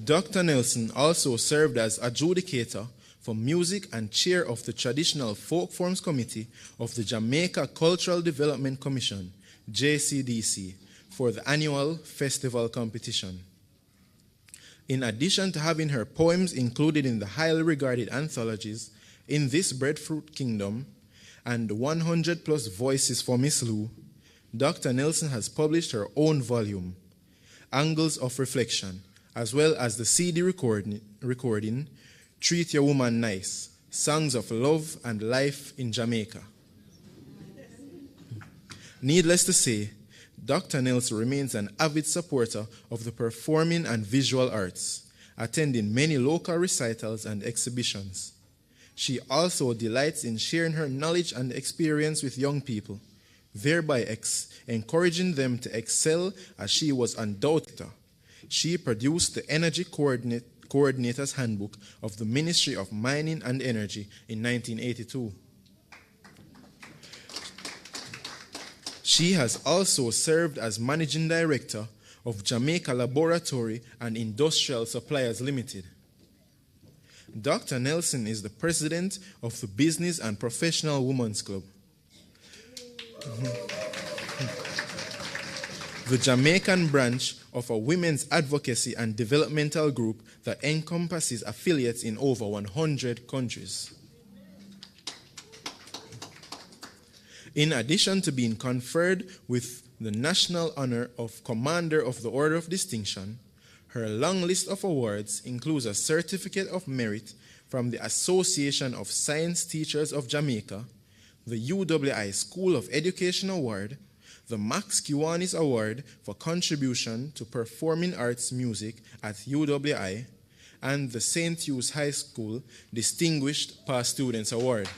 [SPEAKER 6] Dr. Nelson also served as adjudicator for music and chair of the Traditional Folk Forms Committee of the Jamaica Cultural Development Commission, JCDC, for the annual festival competition. In addition to having her poems included in the highly regarded anthologies In This Breadfruit Kingdom and 100 Plus Voices for Miss Lou, Dr. Nelson has published her own volume, Angles of Reflection, as well as the CD recording Treat Your Woman Nice, Songs of Love and Life in Jamaica. Needless to say, Dr. Nelson remains an avid supporter of the performing and visual arts, attending many local recitals and exhibitions. She also delights in sharing her knowledge and experience with young people, thereby encouraging them to excel as she was undoubted. She produced the Energy Coordinator's Handbook of the Ministry of Mining and Energy in 1982. She has also served as Managing Director of Jamaica Laboratory and Industrial Suppliers Limited. Dr. Nelson is the president of the Business and Professional Women's Club, the Jamaican branch of a women's advocacy and developmental group that encompasses affiliates in over 100 countries. In addition to being conferred with the national honor of Commander of the Order of Distinction, her long list of awards includes a Certificate of Merit from the Association of Science Teachers of Jamaica, the UWI School of Education Award, the Max Kiwanis Award for contribution to performing arts music at UWI, and the St. Hugh's High School Distinguished Past Students Award.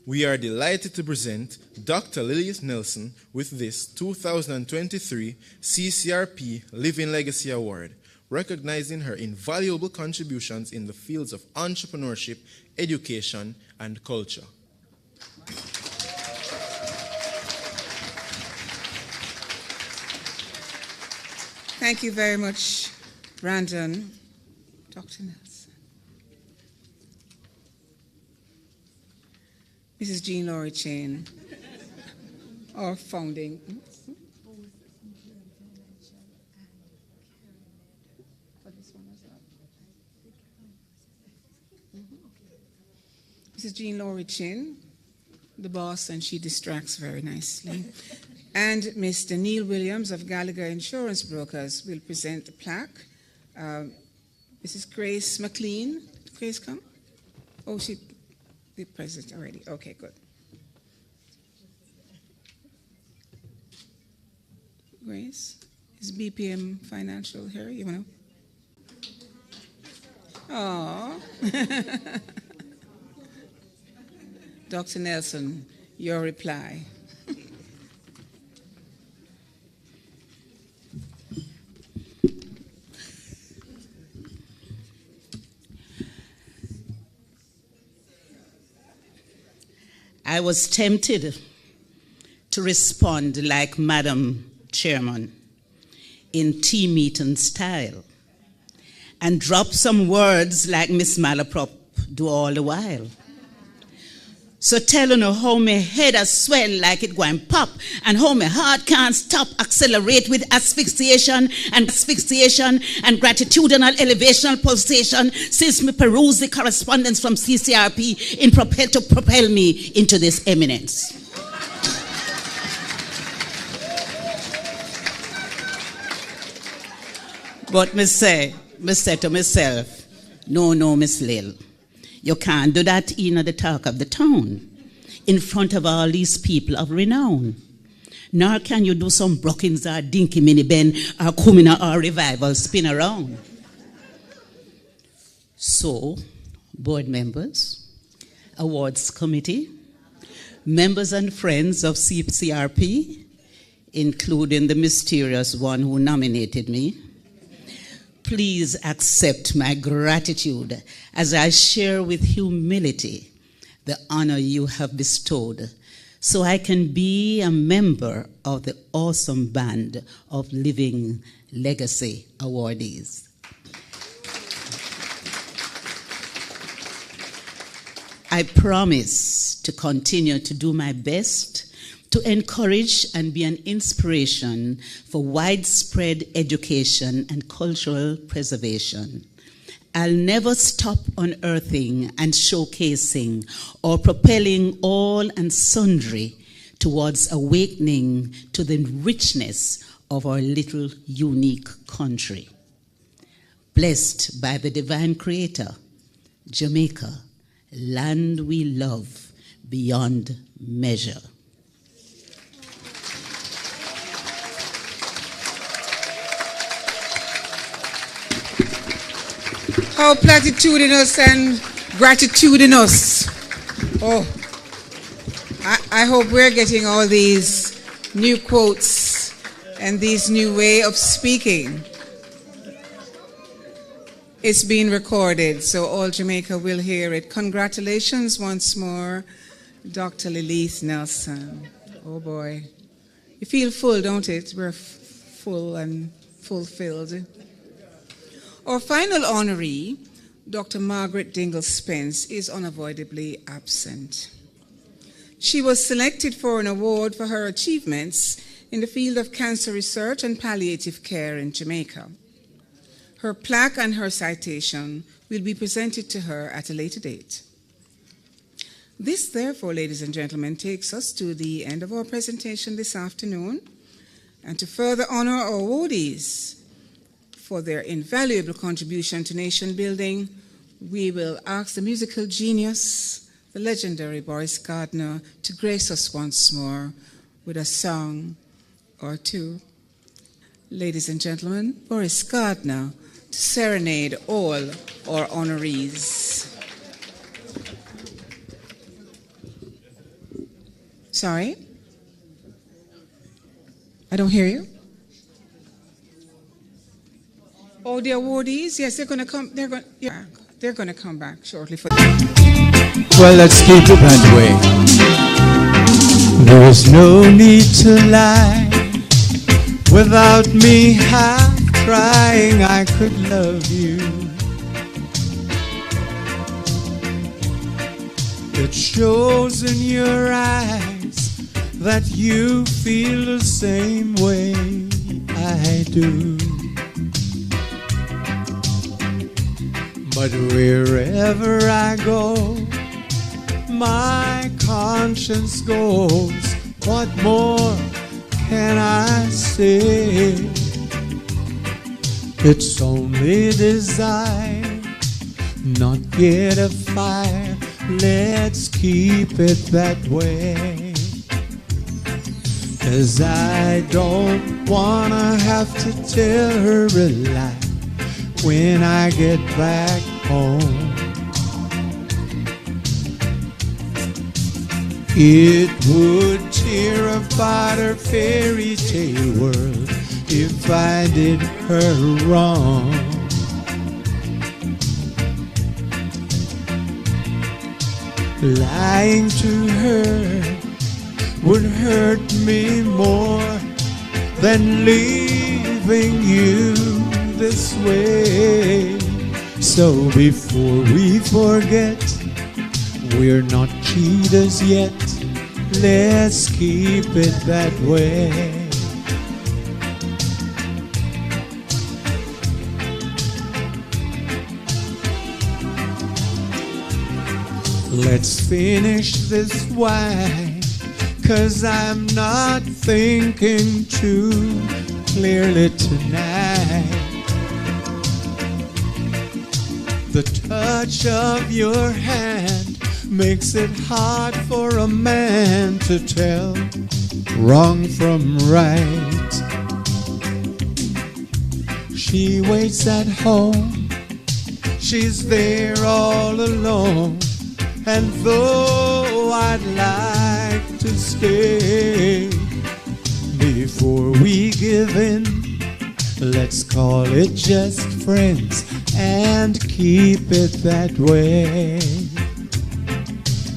[SPEAKER 6] We are delighted to present Dr. Lilith Nelson with this 2023 CCRP Living Legacy Award, recognizing her invaluable contributions in the fields of entrepreneurship, education, and culture.
[SPEAKER 2] Thank you very much, Brandon. Dr. Nelson. Mrs. Jean Laurie Chain, our founding. Mrs. Jean Laurie Chin, the boss, and she distracts very nicely. And Mr. Neil Williams of Gallagher Insurance Brokers will present the plaque. Mrs. Grace McLean. Grace, come. Oh, she the president already. Okay, good. Grace, is BPM Financial here? You want to? Oh. Dr. Nelson, your reply.
[SPEAKER 12] I was tempted to respond like Madam Chairman in tea meeting style and drop some words like Miss Malaprop do all the while. So telling her how my head has swell like it going pop and how my heart can't stop accelerate with asphyxiation and gratitudinal elevational pulsation since me peruse the correspondence from CCRP in to propel me into this eminence. But me say to myself, no, Miss Lil. You can't do that in the talk of the town, in front of all these people of renown. Nor can you do some Brookings or Dinky Mini Ben or Kumina or Revival spin around. So, board members, awards committee, members and friends of CCRP, including the mysterious one who nominated me, please accept my gratitude as I share with humility the honor you have bestowed so I can be a member of the awesome band of Living Legacy awardees. I promise to continue to do my best to encourage and be an inspiration for widespread education and cultural preservation. I'll never stop unearthing and showcasing or propelling all and sundry towards awakening to the richness of our little unique country. Blessed by the divine creator, Jamaica, land we love beyond measure.
[SPEAKER 2] How platitudinous and gratitudinous. Oh, I hope we're getting all these new quotes and these new way of speaking. It's being recorded, so all Jamaica will hear it. Congratulations once more, Dr. Lilith Nelson. Oh boy. You feel full, don't it? We're full and fulfilled. Our final honoree, Dr. Margaret Dingle Spence, is unavoidably absent. She was selected for an award for her achievements in the field of cancer research and palliative care in Jamaica. Her plaque and her citation will be presented to her at a later date. This, therefore, ladies and gentlemen, takes us to the end of our presentation this afternoon. And to further honor our awardees for their invaluable contribution to nation building, we will ask the musical genius, the legendary Boris Gardner, to grace us once more with a song or two. Ladies and gentlemen, Boris Gardner to serenade all our honorees. Sorry? I don't hear you. Oh, the awardees? Yes, they're going to come. They're going to come back shortly.
[SPEAKER 4] Well, let's keep it that way. There is no need to lie. Without me half trying, I could love you. It shows in your eyes that you feel the same way I do. But wherever I go, my conscience goes. What more can I say? It's only desire, not yet a fire. Let's keep it that way. 'Cause I don't wanna have to tell her a lie when I get back home. It would tear apart her fairy tale world if I did her wrong. Lying to her would hurt me more than leaving you this way. So before we forget, we're not cheaters yet. Let's keep it that way. Let's finish this wine, 'cause I'm not thinking too clearly tonight. The touch of your hand makes it hard for a man to tell wrong from right. She waits at home, she's there all alone. And though I'd like to stay, before we give in, let's call it just friends and keep it that way.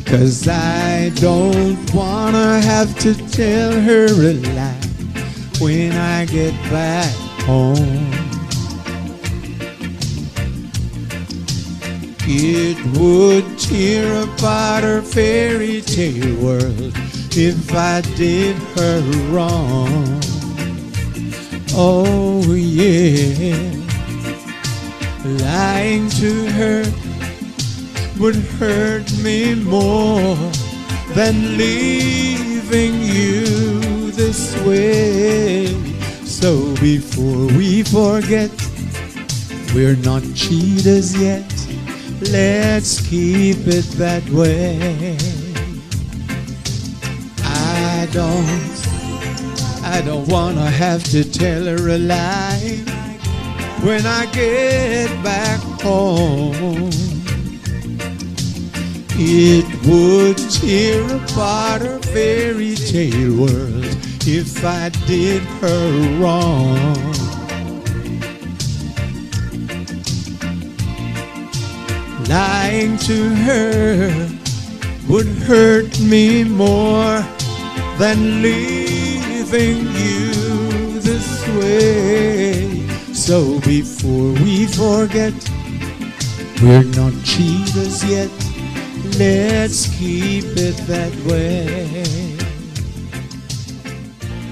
[SPEAKER 4] 'Cause I don't wanna have to tell her a lie when I get back home. It would tear apart her fairy tale world if I did her wrong. Oh yeah, lying to her would hurt me more than leaving you this way. So before we forget, we're not cheaters yet. Let's keep it that way. I don't wanna have to tell her a lie when I get back home. It would tear apart her fairy tale world if I did her wrong. Lying to her would hurt me more than leaving you this way. So before we forget, we're not cheaters yet. Let's keep it that way.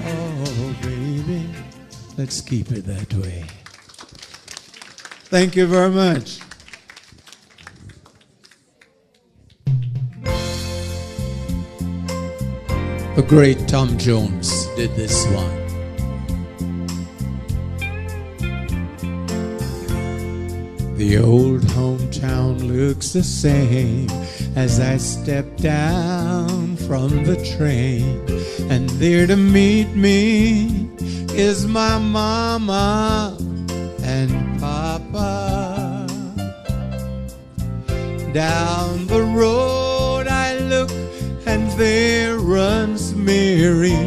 [SPEAKER 4] Oh, baby, let's keep it that way. Thank you very much. The great Tom Jones did this one. The old hometown looks the same as I step down from the train, and there to meet me is my mama and papa. Down the road I look, and there runs Mary,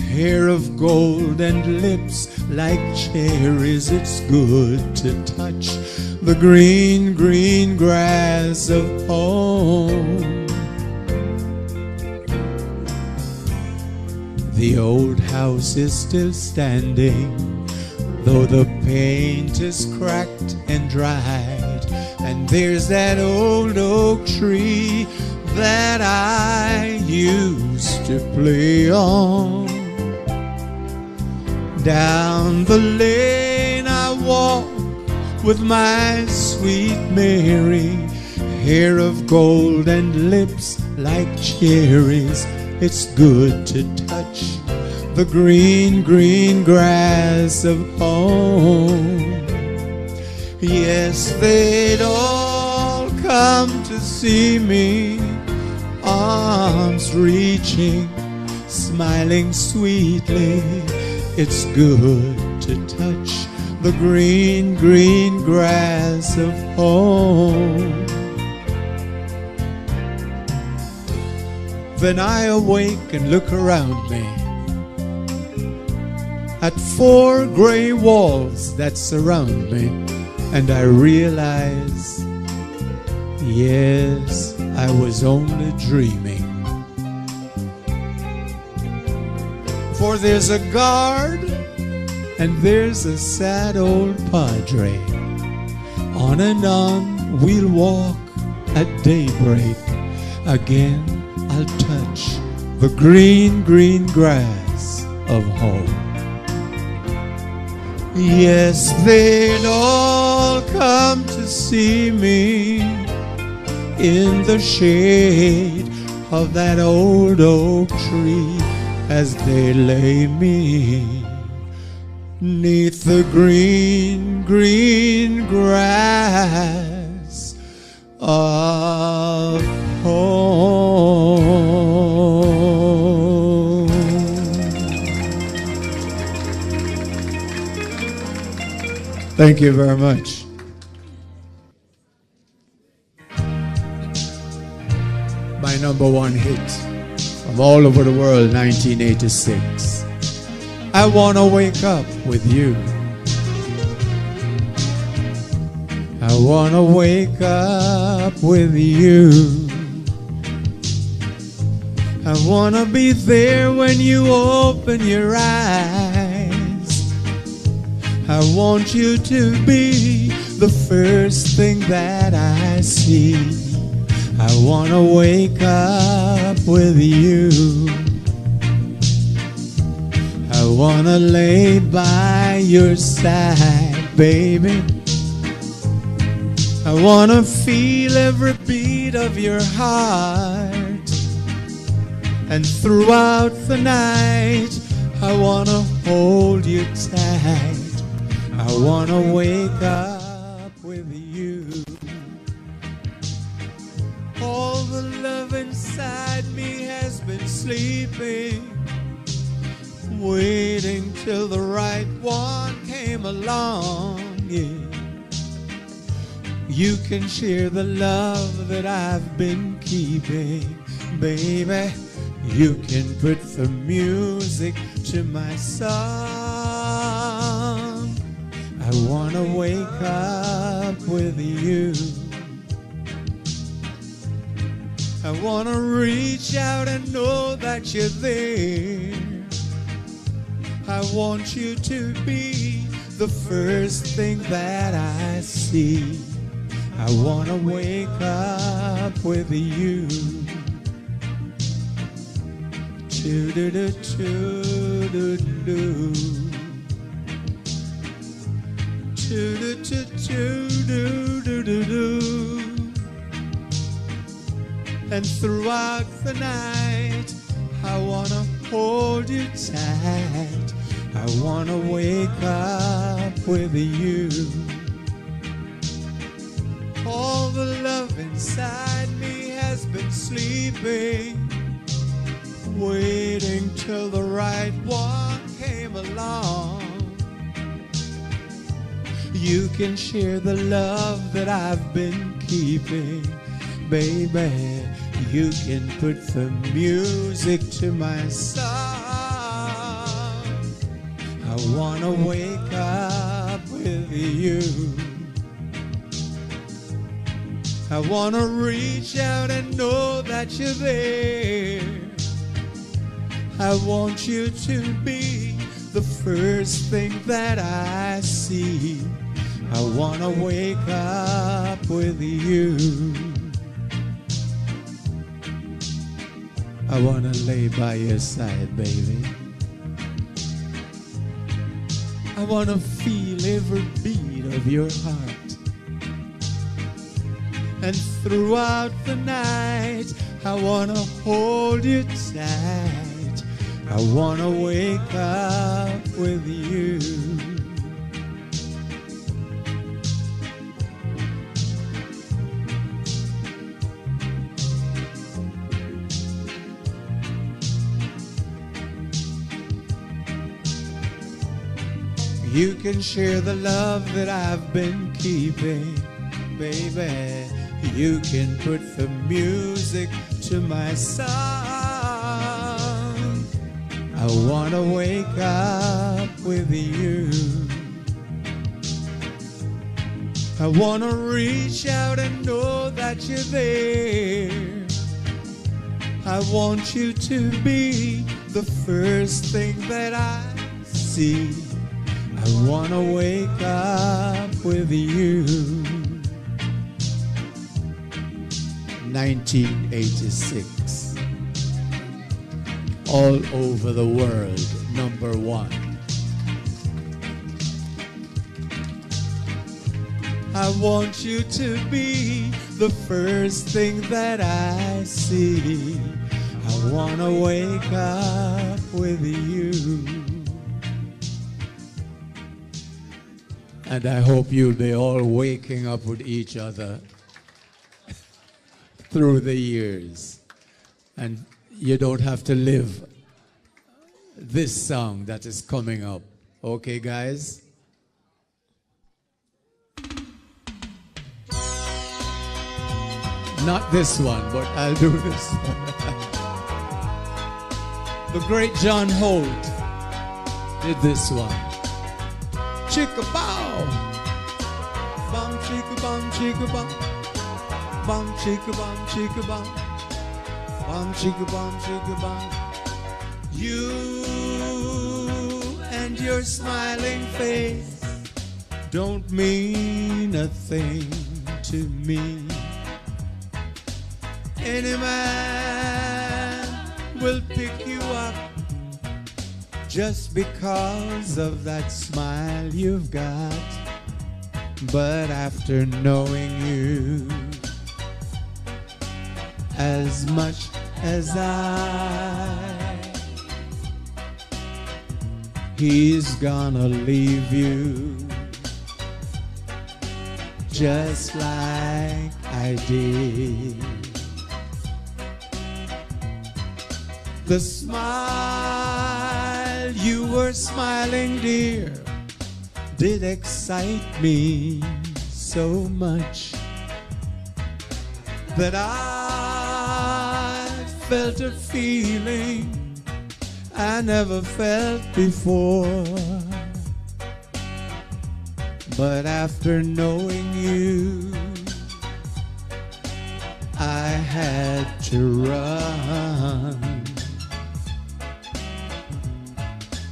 [SPEAKER 4] hair of gold and lips like cherries. It's good to touch the green, green grass of home. The old house is still standing, though the paint is cracked and dried. And there's that old oak tree that I used to play on. Down the lane I walk with my sweet Mary, hair of gold and lips like cherries. It's good to touch the green, green grass of home. Yes, they'd all come to see me, arms reaching, smiling sweetly. It's good to touch the green, green grass of home. Then I awake and look around me at 4 gray walls that surround me, and I realize, yes, I was only dreaming. For there's a guard and there's a sad old padre. On and on we'll walk at daybreak. Again I'll touch the green, green grass of home. Yes, they'd all come to see me in the shade of that old oak tree as they lay me 'neath the green, green grass of home. Thank you very much. my #1 hit from all over the world, 1986. I wanna wake up with you. I wanna wake up with you. I wanna be there when you open your eyes. I want you to be the first thing that I see. I wanna wake up with you. I wanna lay by your side, baby. I wanna feel every beat of your heart. And throughout the night, I wanna hold you tight. I wanna wake up with you. All the love inside me has been sleeping, waiting till the right one came along. Yeah. You can share the love that I've been keeping, baby. You can put the music to my song. I wanna wake up with you. I wanna reach out and know that you're there. I want you to be the first thing that I see. I wanna wake up with you. And throughout the night, I wanna hold you tight. I wanna wake up with you. All the love inside me has been sleeping, waiting till the right one came along. You can share the love that I've been keeping, baby. You can put the music to my song. I wanna wake up with you. I wanna reach out and know that you're there. I want you to be the first thing that I see. I wanna wake up with you. I wanna lay by your side, baby. I wanna feel every beat of your heart. And throughout the night, I wanna hold you tight. I wanna wake up with you. You can share the love that I've been keeping, baby. You can put the music to my song. I wanna wake up with you. I wanna reach out and know that you're there. I want you to be the first thing that I see. I wanna wake up with you. 1986. All over the world, #1. I want you to be the first thing that I see. I wanna wake up with you. And I hope you'll be all waking up with each other through the years. And you don't have to live this song that is coming up. Okay, guys? Not this one, but I'll do this one. The great John Holt did this one. Chicka bow. Bum chicka bum chicka bum. Bum chicka bum chicka bum. Bum chicka bum chicka bum. You and your smiling face don't mean a thing to me. Any man will pick you up just because of that smile you've got. But after knowing you as much as he's gonna leave you just like I did. The smile you were smiling, dear, did excite me so much that I felt a feeling I never felt before. But after knowing you, I had to run.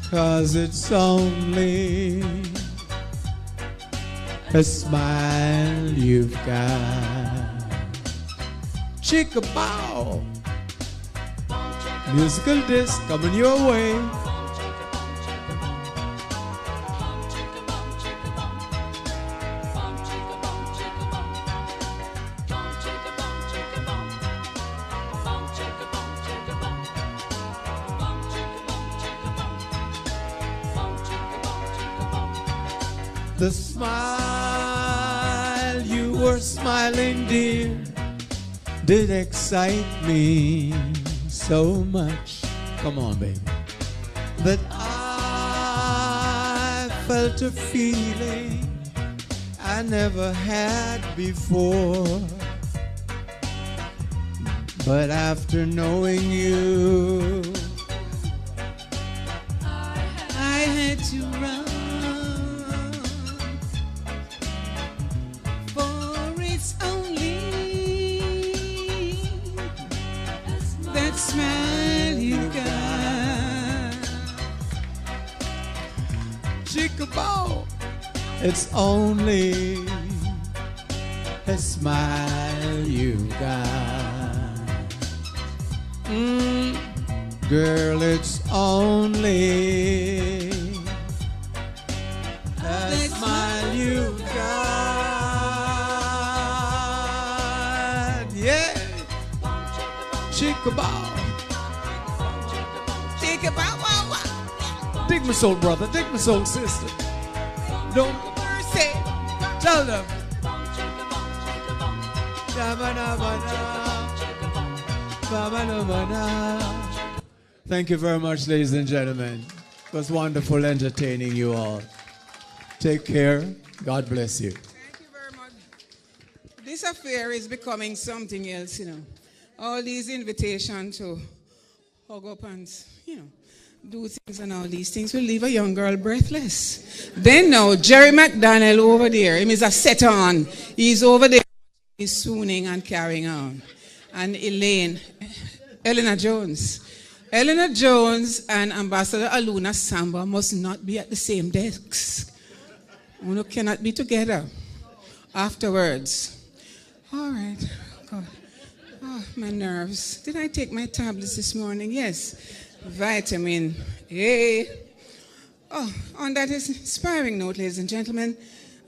[SPEAKER 4] 'Cause it's only a smile you've got. Chicka bow. Musical disc coming your way. The smile you were smiling, dear, did excite me so much. Come on, baby. That I felt a feeling I never had before. But after knowing you, I had to run. Smile you got. Chicka-bow. It's only a smile you got. Girl, it's only a smile you got. Yeah. Chicka-bow. Dig my soul, brother. Dig my soul, sister. Don't mercy. Tell them. Thank you very much, ladies and gentlemen. It was wonderful entertaining you all. Take care. God bless you.
[SPEAKER 2] Thank you very much. This affair is becoming something else, you know. All these invitations to hug up and, you know, do things and all these things will leave a young girl breathless. Then now, Jerry McDonnell over there, him is a set on. He's over there, he's swooning and carrying on. And Eleanor Jones. Eleanor Jones and Ambassador Aluna Samba must not be at the same desks. You cannot be together afterwards. All right, God. Oh, my nerves. Did I take my tablets this morning? Yes. Vitamin A. Oh, on that inspiring note, ladies and gentlemen,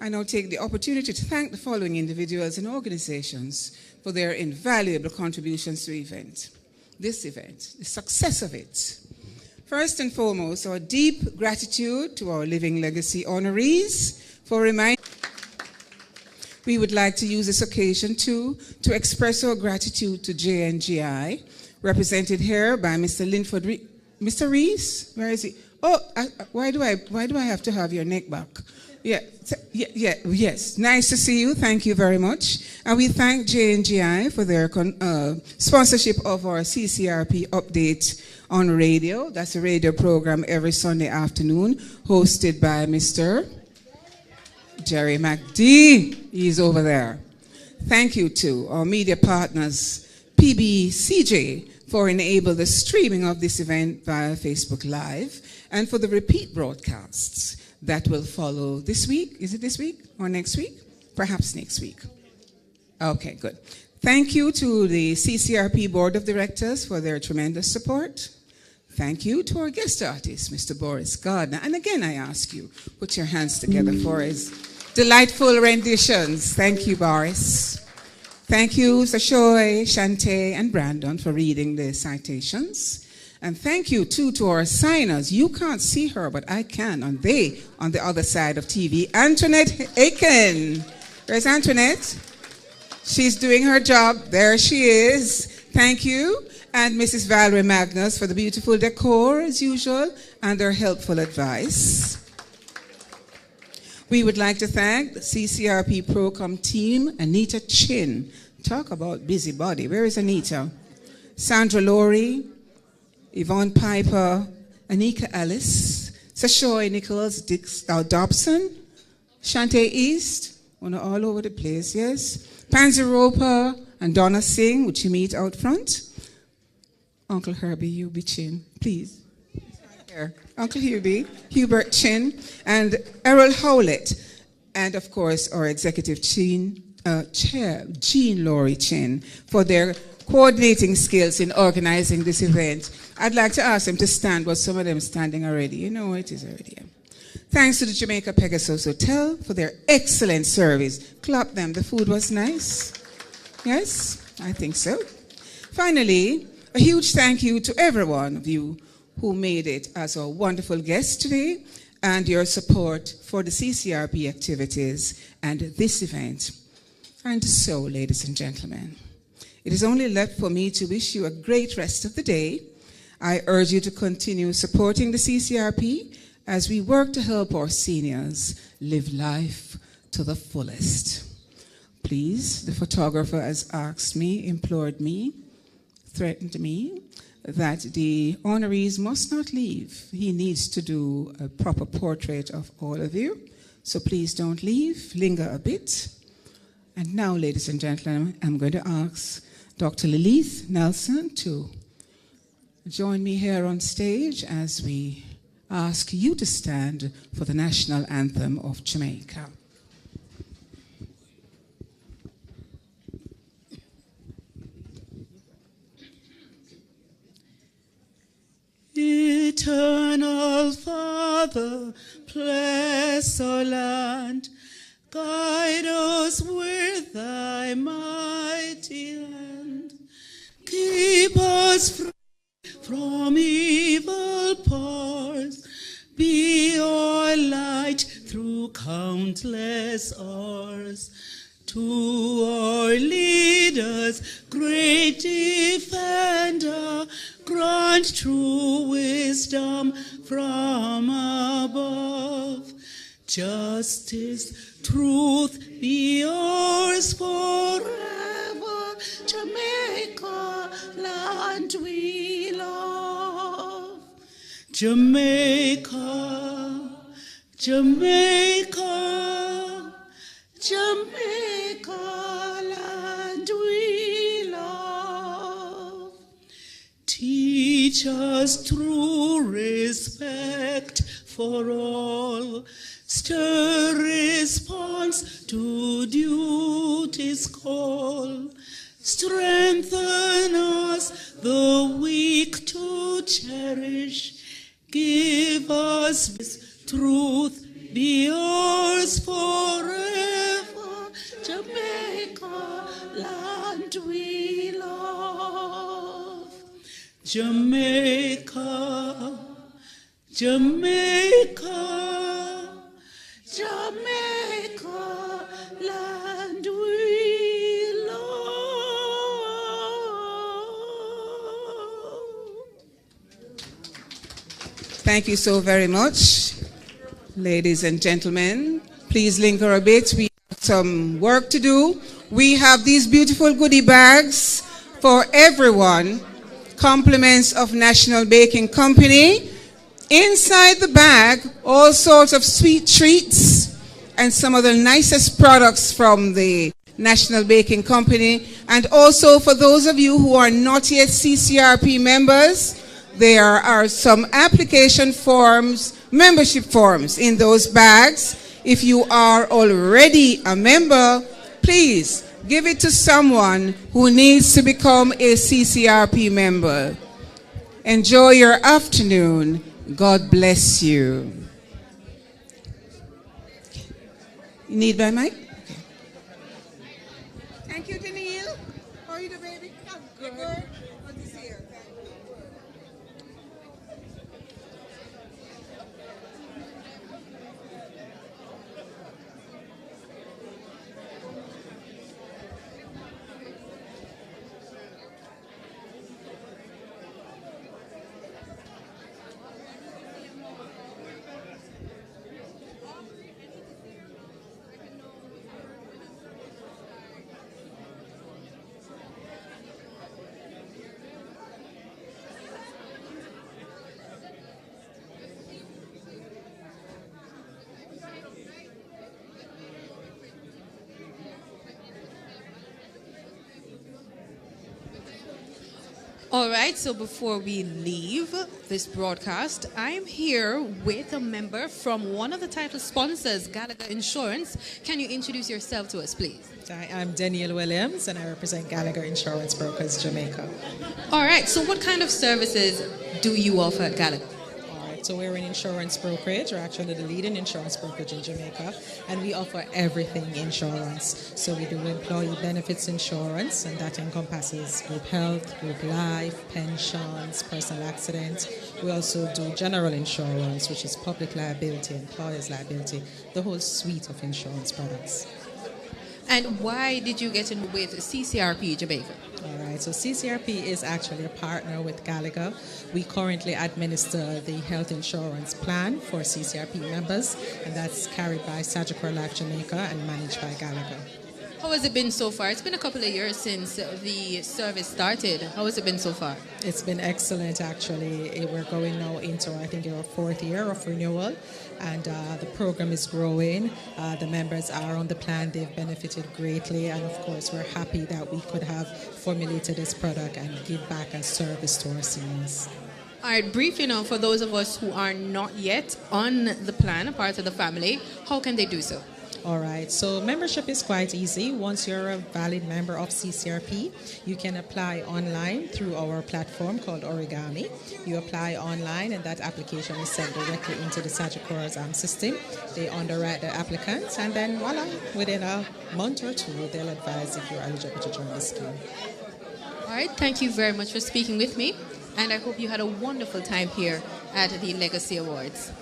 [SPEAKER 2] I now take the opportunity to thank the following individuals and organizations for their invaluable contributions to this event, the success of it. First and foremost, our deep gratitude to our Living Legacy honorees for reminding. We would like to use this occasion to express our gratitude to JNGI, represented here by Mr. Linford Mr. Reese, where is he? Oh, why do I have to have your neck back? Yes. Nice to see you. Thank you very much. And we thank J&GI for their sponsorship of our CCRP update on radio. That's a radio program every Sunday afternoon, hosted by Mr. Jerry McD. He's over there. Thank you to our media partners, PBCJ, for enabling the streaming of this event via Facebook Live, and for the repeat broadcasts that will follow this week. Is it this week or next week? Perhaps next week. Okay, good. Thank you to the CCRP Board of Directors for their tremendous support. Thank you to our guest artist, Mr. Boris Gardner. And again, I ask you, put your hands together for his delightful renditions. Thank you, Boris. Thank you, Sashoy, Shante, and Brandon for reading the citations. And thank you, too, to our signers. You can't see her, but I can, on the other side of TV. Antoinette Aiken. Where's Antoinette? She's doing her job. There she is. Thank you. And Mrs. Valerie Magnus for the beautiful decor, as usual, and her helpful advice. We would like to thank the CCRP Procom team, Anita Chin. Talk about busybody. Where is Anita? Sandra Laurie, Yvonne Piper, Anika Ellis, Sashoy Nichols, Dobson, Shante East, all over the place, yes. Pansy Roper and Donna Singh, which you meet out front. Uncle Herbie, you be Chin, please. Right there. Uncle Hubert Chin, and Errol Howlett, and of course our executive chair, Jean Laurie Chin, for their coordinating skills in organizing this event. I'd like to ask them to stand, but some of them standing already. You know it is already. Thanks to the Jamaica Pegasus Hotel for their excellent service. Clap them. The food was nice. Yes, I think so. Finally, a huge thank you to every one of you who made it as our wonderful guest today, and your support for the CCRP activities and this event. And so, ladies and gentlemen, it is only left for me to wish you a great rest of the day. I urge you to continue supporting the CCRP as we work to help our seniors live life to the fullest. Please, the photographer has asked me, implored me, threatened me, that the honorees must not leave. He needs to do a proper portrait of all of you. So please don't leave, linger a bit. And now, ladies and gentlemen, I'm going to ask Dr. Lilith Nelson to join me here on stage as we ask you to stand for the national anthem of Jamaica.
[SPEAKER 12] Eternal Father, bless our land, guide us with thy mighty hand, keep us free from evil powers, be our light through countless hours. To our leaders, great defender, grant true wisdom from above. Justice, truth be yours forever. Jamaica, land we love. Jamaica, Jamaica, Jamaica, land we love. Teach us true respect for all, stir response to duty's call, strengthen us the weak to cherish, give us this truth be yours forever. Jamaica, land we love. Jamaica, Jamaica, Jamaica, land we love.
[SPEAKER 2] Thank you so very much, ladies and gentlemen. Please linger a bit. We have some work to do. We have these beautiful goodie bags for everyone. Compliments of National Baking Company. Inside the bag, all sorts of sweet treats and some of the nicest products from the National Baking Company. And also for those of you who are not yet CCRP members, there are some application forms, membership forms in those bags. If you are already a member, please give it to someone who needs to become a CCRP member. Enjoy your afternoon. God bless you. You need my mic? Okay. Thank you, Danielle. How are you, the baby? I'm good. Good to see you. Thank you.
[SPEAKER 13] All right, so before we leave this broadcast, I'm here with a member from one of the title sponsors, Gallagher Insurance. Can you introduce yourself to us, please?
[SPEAKER 14] Hi, I'm Danielle Williams, and I represent Gallagher Insurance Brokers, Jamaica.
[SPEAKER 13] All right, so what kind of services do you offer at Gallagher?
[SPEAKER 14] All right, so we're an insurance brokerage. We're actually the leading insurance brokerage in Jamaica, and we offer everything insurance. So we do employee benefits insurance, and that encompasses group health, group life, pensions, personal accidents. We also do general insurance, which is public liability, employer's liability, the whole suite of insurance products.
[SPEAKER 13] And why did you get in with CCRP Jamaica?
[SPEAKER 14] All right, so CCRP is actually a partner with Gallagher. We currently administer the health insurance plan for CCRP members, and that's carried by Sagicor Life Jamaica and managed by Gallagher.
[SPEAKER 13] How has it been so far? It's been a couple of years since the service started. How has it been so far?
[SPEAKER 14] It's been excellent, actually. We're going now into, I think, our 4th year of renewal, and the program is growing. The members are on the plan. They've benefited greatly, and of course, we're happy that we could have formulated this product and give back a service to our seniors.
[SPEAKER 13] All right, briefly now, for those of us who are not yet on the plan, a part of the family, how can they do so?
[SPEAKER 14] All right, so membership is quite easy. Once you're a valid member of CCRP, you can apply online through our platform called Origami. You apply online, and that application is sent directly into the Sagicor's system. They underwrite the applicants, and then voila, within a month or two, they'll advise if you're eligible to join the scheme.
[SPEAKER 13] All right, thank you very much for speaking with me, and I hope you had a wonderful time here at the Legacy Awards.